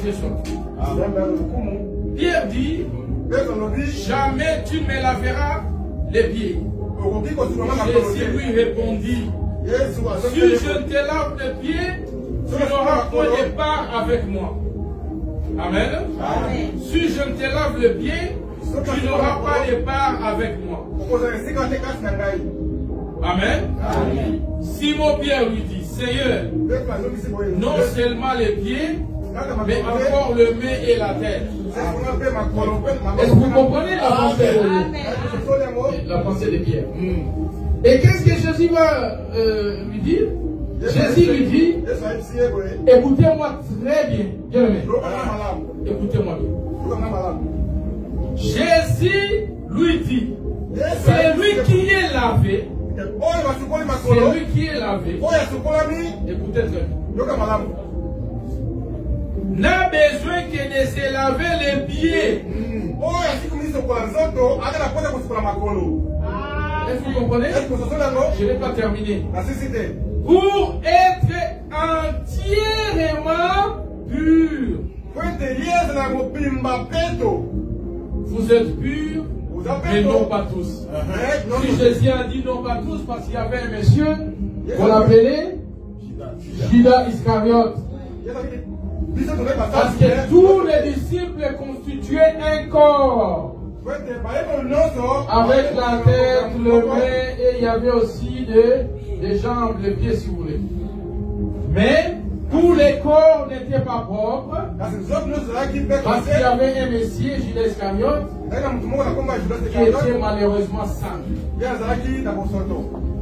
ce soir. Pierre dit, jamais tu ne me laveras les pieds. Jésus lui répondit, si je ne te lave les pieds, tu n'auras point de part avec moi. Amen. Amen. Si je ne te lave le pied, tu n'auras pas de part avec moi. Amen. Amen. Simon-Pierre lui dit, Seigneur, non seulement les pieds, mais encore le nez et la tête. Est-ce que vous comprenez la pensée, la pensée de Pierre? Et qu'est-ce que Jésus va lui dire? Jésus lui dit, écoutez-moi très bien. Écoutez-moi bien. Jésus lui dit, c'est lui qui est lavé. C'est lui qui est lavé. Écoutez très bien. N'a besoin que de se laver les pieds. Est-ce que vous comprenez? Je n'ai pas terminé. Pour être entièrement pur. Vous êtes purs, mais non pas tous. Si Jésus a dit non pas tous, parce qu'il y avait un monsieur qu'on appelait Judas Iscariote. Parce que tous les disciples constituaient un corps. Avec la tête, le nez, et il y avait aussi des jambes, les pieds si vous voulez. Mais tous les corps n'étaient pas propres. Parce qu'il y avait un messie, Judas Iscariote, qui était malheureusement sale.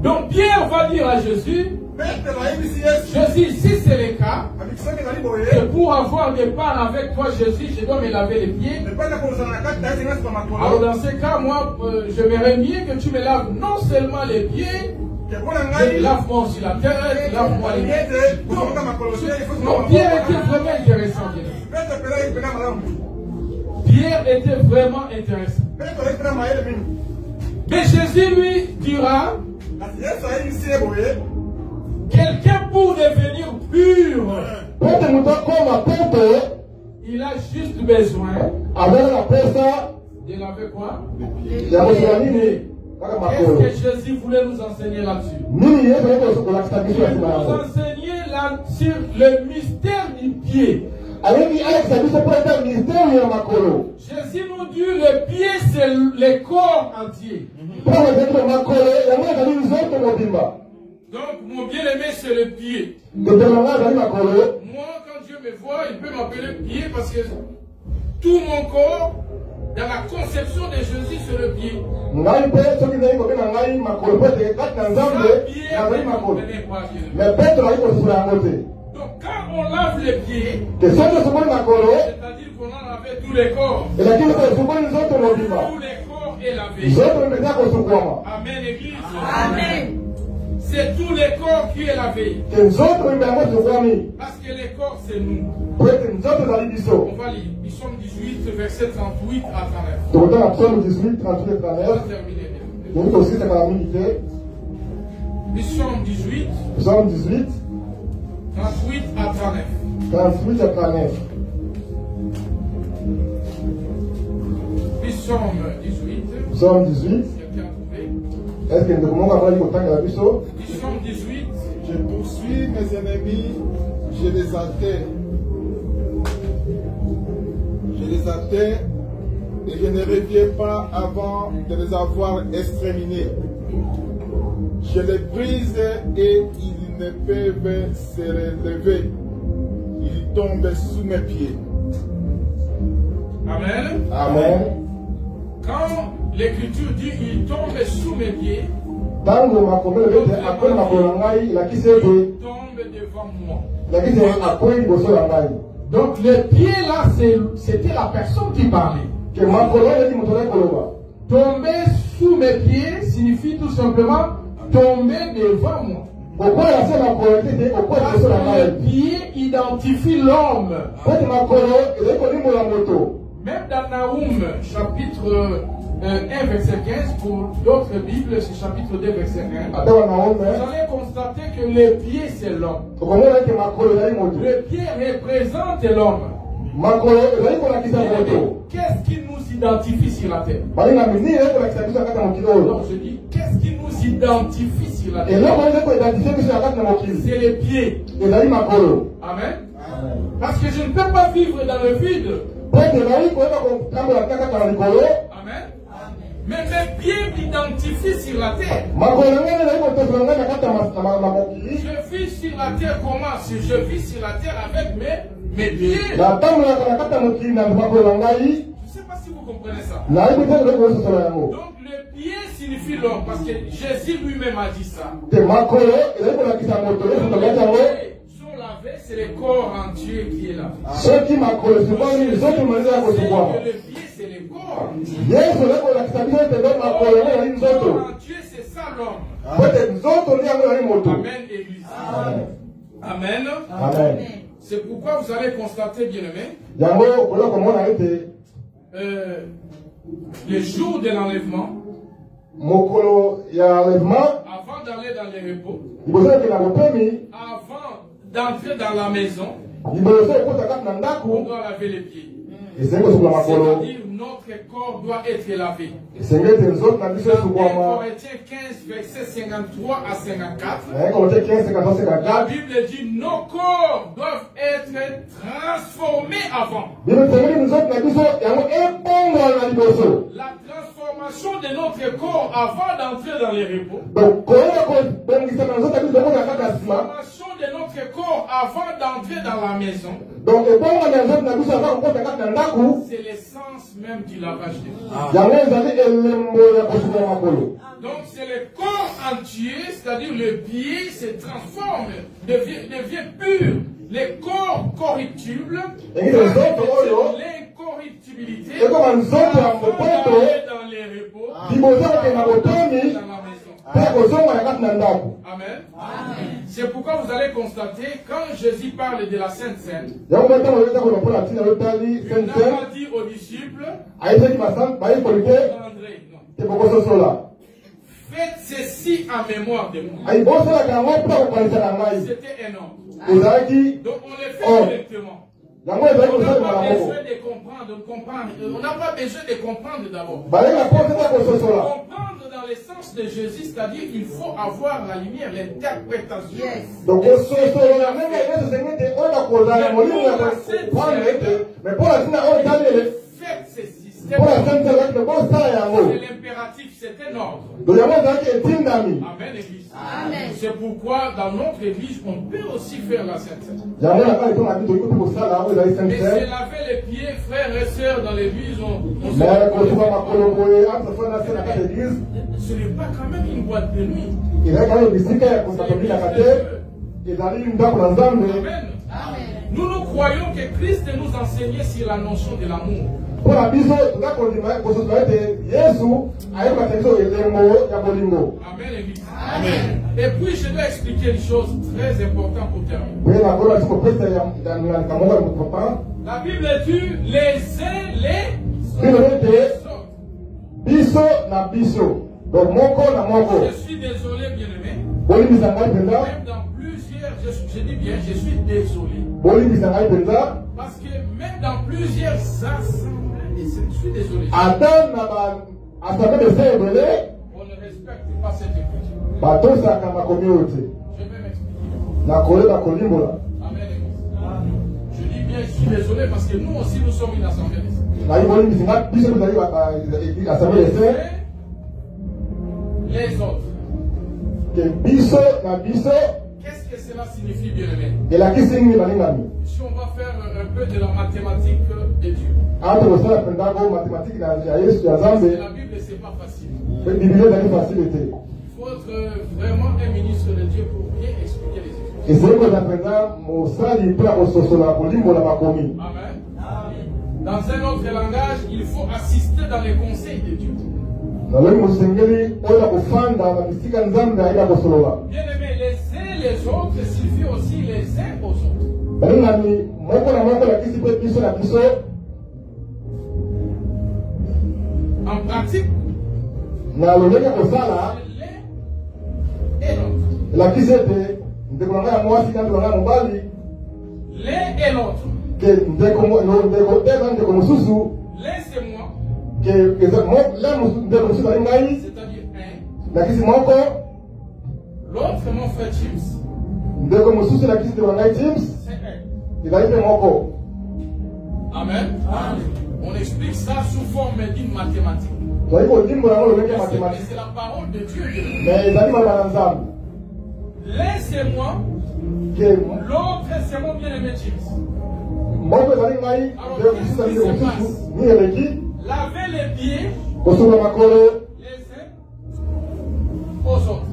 Donc Pierre va dire à Jésus, Jésus, si c'est le cas, que pour avoir des parts avec toi, Jésus, je dois me laver les pieds. Alors dans ce cas, moi, j'aimerais mieux que tu me laves non seulement les pieds, mais lave-moi aussi la tête, lave-moi les pieds. Donc Pierre était vraiment intéressant. Pierre était vraiment intéressant. Mais Jésus lui dira, quelqu'un pour devenir pur, il a juste besoin de laver quoi? Qu'est-ce que Jésus voulait nous enseigner là-dessus? Il voulait nous enseigner sur le mystère du pied. Jésus nous dit le pied c'est le corps entier. Donc mon bien-aimé c'est le pied. Moi quand Dieu me voit, il peut m'appeler pied parce que tout mon corps, dans la conception de Jésus c'est le pied. Donc quand on lave les pieds, c'est-à-dire qu'on a lavé tous les corps. Tous les corps est lavé. Amen église. Amen. C'est tous les corps qui est lavé. Parce que les corps c'est nous. On va lire. Psaume 18, verset 38 à 39. Psaume 18, 38 à 39. Psaume 18. Psaume 18. 38 à 39. 38 à 39. Psaume 18. Psaume 18. Est-ce que nous avons dit autant que la Psaume 18. Je poursuis mes ennemis, je les atteins. Je les atteins et je ne reviens pas avant de les avoir exterminés. Je les brise et ils ne peuvent se relever. Ils tombent sous mes pieds. Amen. Amen. Quand l'Écriture dit il tombe sous mes pieds, il tombe devant moi. Donc les pieds là, c'était la personne qui parlait. Tomber sous mes pieds signifie tout simplement tomber devant moi. Le pied identifie l'homme. Même dans Naoum, chapitre 1, verset 15, pour d'autres Bibles, c'est chapitre 2, verset 1. Vous allez constater que le pied, c'est l'homme. Le pied représente l'homme. Qu'est-ce qui nous identifie sur la terre? Non, je dis, qu'est-ce qui nous identifie sur la terre? C'est les pieds. Amen. Parce que je ne peux pas vivre dans le vide. Amen. Mais mes pieds m'identifient sur la terre. Je vis sur la terre comment? Si je vis sur la terre avec mes pieds. Je ne sais pas si vous comprenez ça. Donc le pied signifie l'homme. Parce que Jésus lui-même a dit ça. C'est le corps entier qui est là. Le pied, c'est le corps entier. Le corps entier, c'est ça l'homme. Amen, Église. Amen. Amen. C'est pourquoi vous allez constater, bien-aimés, le jour de l'enlèvement, avant d'aller dans les repos, avant d'entrer dans la maison, on doit laver les pieds. C'est-à-dire notre corps doit être lavé. Corinthiens 15, versets 53 à 54. La Bible dit nos corps doivent être transformés avant. La transformation de notre corps avant d'entrer dans les repos. La transformation de notre corps avant d'entrer dans la maison. C'est l'essence même du lavage des pieds. Donc c'est le corps entier, c'est-à-dire le pied se transforme, devient pur. Les corps corruptibles, l'incorruptibilité, avant d'aller dans les repos, dans la maison. Amen. C'est pourquoi vous allez constater, quand Jésus parle de la Sainte Seine, il n'a pas dit aux disciples, faites ceci en mémoire de moi. C'était un homme. Donc on le fait directement. On n'a pas besoin de comprendre. On n'a pas besoin de comprendre d'abord. Comprendre dans le sens de Jésus, c'est-à-dire qu'il faut avoir la lumière, l'interprétation. Donc, faites ceci. C'est l'impératif, c'est un ordre. Amen, Église. C'est pourquoi dans notre Église, on peut aussi faire la Sainte Seine. Mais c'est laver les pieds, frères et sœurs, dans l'Église. Ce n'est pas quand même une boîte de nuit. Amen. Nous croyons que Christ nous enseignait sur la notion de l'amour. Amen. Amen. Et puis je dois expliquer une chose très importante pour terminer. La Bible dit les uns les autres. Je suis désolé, bien-aimé. Même dans plusieurs, je dis bien, je suis désolé. Parce que même dans plusieurs assemblées, je suis désolé. On ne respecte pas cette écriture. Je vais m'expliquer. Amen. Je dis bien, je suis désolé parce que nous aussi, nous sommes une assemblée. Les autres. Qu'est-ce que cela signifie, bien-aimé? Si on va faire un peu de la mathématique de Dieu. La Bible, c'est pas facile. Il faut être vraiment un ministre de Dieu pour bien expliquer les Écritures. Amen. Dans un autre langage, il faut assister dans les conseils de Dieu. Bien-aimés, les uns les autres signifient aussi les uns aux autres. En pratique, l'un et l'autre. L'un et l'autre. Laissez-moi. C'est-à-dire un. L'autre, mon frère James. C'est un. Amen. On explique ça sous forme d'une mathématique. C'est la parole de Dieu. Laissez-moi. L'autre, c'est mon bien-aimé James. Alors, qu'est-ce qui se passe? Lavez les pieds les uns aux autres.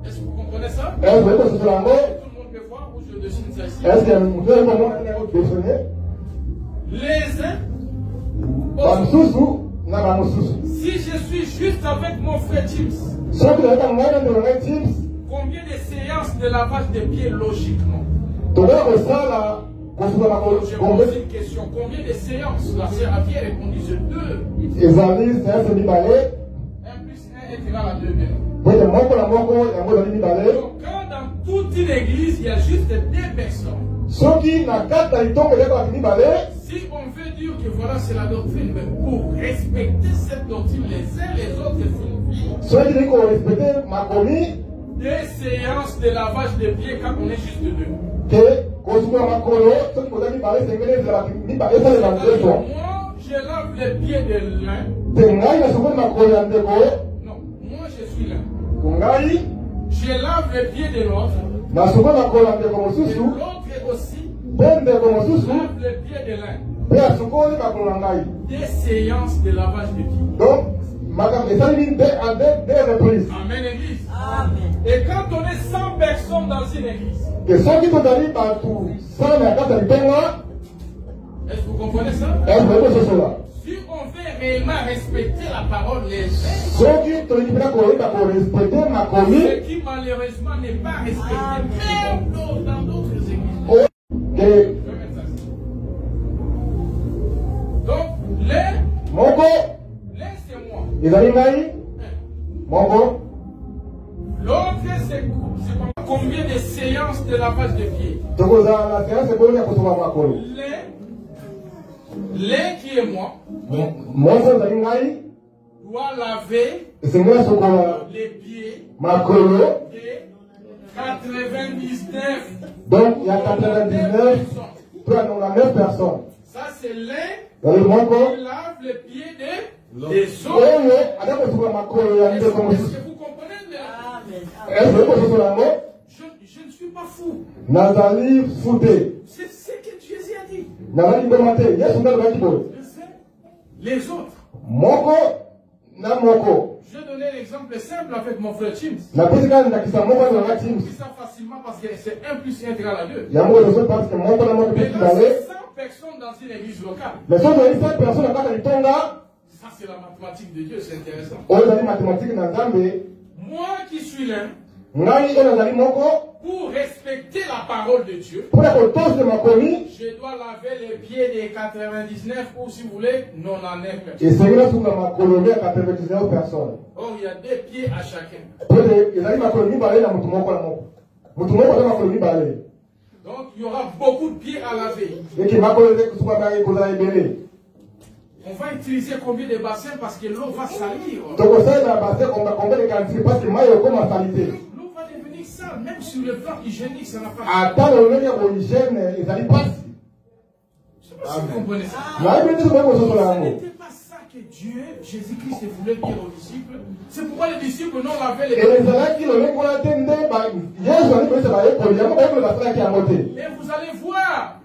Est-ce que vous comprenez ça? Tout le monde peut voir où je dessine ça ici. Les uns aux autres. Si je suis juste avec mon frère James, combien de séances de lavage des pieds logiquement? Je pose une question. Combien de séances? La sœur a bien répondu, c'est 2. 1 plus 1 est égal à 2. Donc, quand dans toute une église, il y a juste 2 personnes. Si on veut dire que voilà, c'est la doctrine, mais pour respecter cette doctrine, les uns les autres, 2 séances de lavage de pieds quand on est juste 2. Moi, je lave les pieds de l'un. Non, moi je suis l'un. Je lave les pieds de l'autre. Et l'autre aussi lave les pieds de l'un. 2 séances de lavage de pieds. Amen, église. Amen. Et quand on est 100 personnes dans une église, est-ce que vous comprenez ça? Si on veut réellement respecter la parole des uns, ce qui malheureusement n'est pas respecté même dans d'autres églises. Donc, laissez-moi. L'autre, c'est combien de séances de lavage de pieds? L'un qui est moi doit laver les pieds de 99. Donc il y a 99 personnes. Ça c'est l'un qui lave les pieds des autres. Est-ce que vous comprenez? Je ne suis pas fou. C'est ce que Jésus a dit. Les autres. Je vais donner l'exemple simple avec mon frère James. Je dis ça facilement parce que c'est 1 plus 1 égale à 2. Mais là, c'est 100 personnes dans une église locale. Ça, c'est la mathématique de Dieu, c'est intéressant. Moi qui suis là, pour respecter la parole de Dieu, je dois laver les pieds des 99 ou si vous voulez, 99 personnes. Or, il y a 2 pieds à chacun. Donc, il y aura beaucoup de pieds à laver. On va utiliser combien de bassins parce que l'eau va salir. L'eau va devenir sale, même sur le plan hygiénique, ça n'a pas. Je ne sais pas si vous comprenez ça. Ce n'était pas ça que Dieu, Jésus-Christ, voulait dire aux disciples. C'est pourquoi les disciples n'ont lavé les pieds. Mais vous allez voir,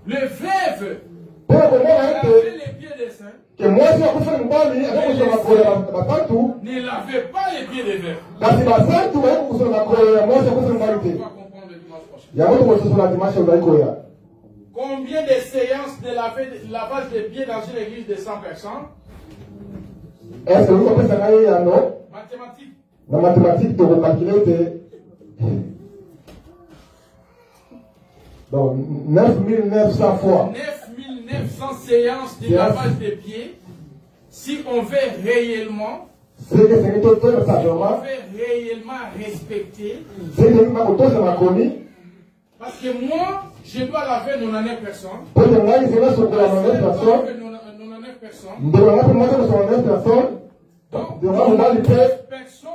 le veuve laver les pieds des saints. Ne lavez pas les pieds des veuves. On va comprendre le dimanche prochain. Combien de séances de lavage des pieds dans une église de 100 personnes? Mathématiques. La mathématique, tu vas calculer. Donc, 9900 fois. 9900 séances de lavage des pieds. Si on veut réellement, respecter Parce que moi, je dois laver 99 personnes. Pour que moi, je laisse sur la 99 personnes. 99 personnes. De la pour moi, sur 99 personnes. Donc, de moi, 99 personnes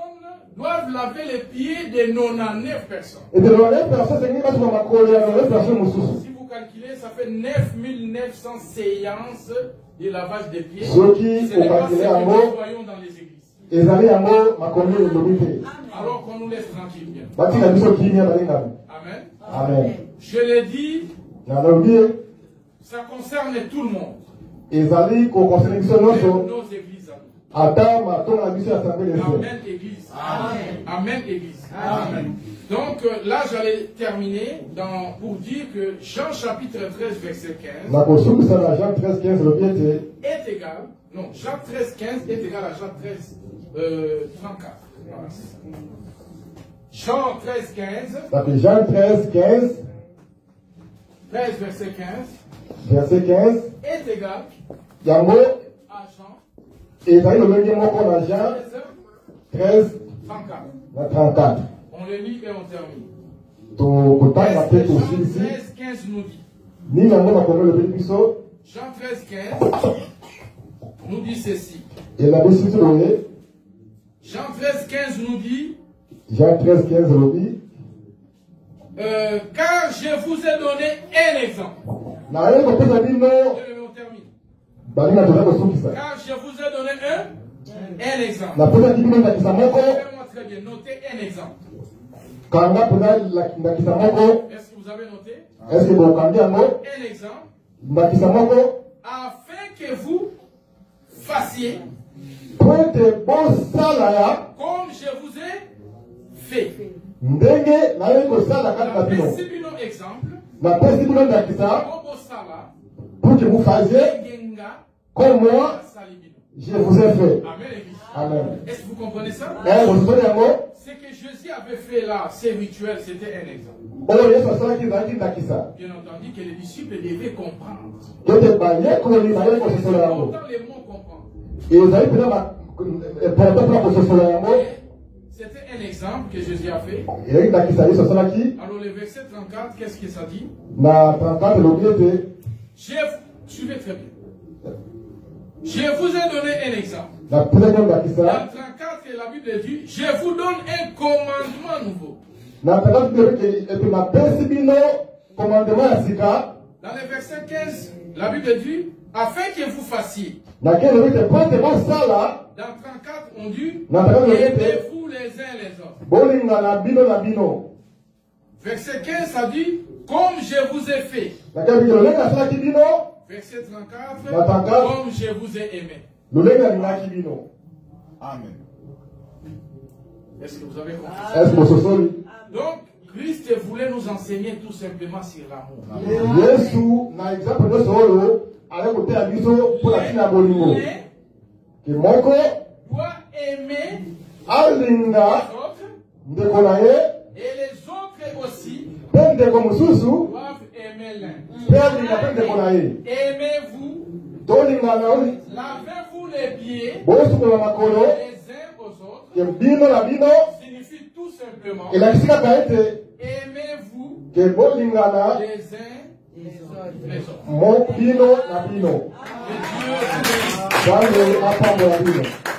doivent laver les pieds de 99 personnes. Et de 99 personnes, c'est que ma collègue, 99 personnes, si vous calculez, ça fait 9900 séances de lavage des pieds. Ce qui, c'est pas ce que nous voyons dans les églises. Alors qu'on nous laisse tranquille bien. Amen. Amen. Je l'ai dit, ça concerne tout le monde. Même nos églises. Amen, église. Amen, église. Amen. Donc là, j'allais terminer pour dire que Jean chapitre 13, verset 15 est égal. Non, Jean 13, 15 est égal à Jean 13, 34. Voilà. Jean 13, 15. Jean 13, 15. 13, verset 15. Verset 15. Est égal à Jean. Et ça, le même mot qu'on a Jean 13, 34. On le lit et on termine. 13, 15 nous dit. Jean 13, 15 nous dit ceci. Et la décision est. Jean 13, 15 nous dit. Jean 13, 15 nous dit. Car je vous ai donné un exemple. On termine. Car je vous ai donné un exemple. Faites-moi très bien, notez un exemple. Est-ce que vous avez noté? Un exemple. Afin que vous fassiez comme je vous ai fait. Pour que vous fassiez comme moi, je vous ai fait. Amen. Est-ce que vous comprenez ça? Ce que Jésus avait fait là, ces rituels, c'était un exemple. Bien entendu que les disciples devaient comprendre. Autant les mots comprendre. C'était un exemple que Jésus a fait. Alors le verset 34, qu'est-ce que ça dit? Suivez très bien. Je vous ai donné un exemple. Dans 34, la Bible dit, je vous donne un commandement nouveau. Dans le verset 15, la Bible dit, afin que vous fassiez. Dans 34, on dit, aimez-vous les uns les autres. Verset 15, ça dit, comme je vous ai fait. Verset 34, comme je vous ai aimé. Amen. Est-ce que vous avez compris? Donc, Christ voulait nous enseigner tout simplement sur l'amour. Doit aimer les autres et les autres aussi doivent aimer l'un. Aimez-vous, lavez-vous les pieds les uns aux autres. Signifie tout simplement aimez-vous les uns les autres. Que Dieu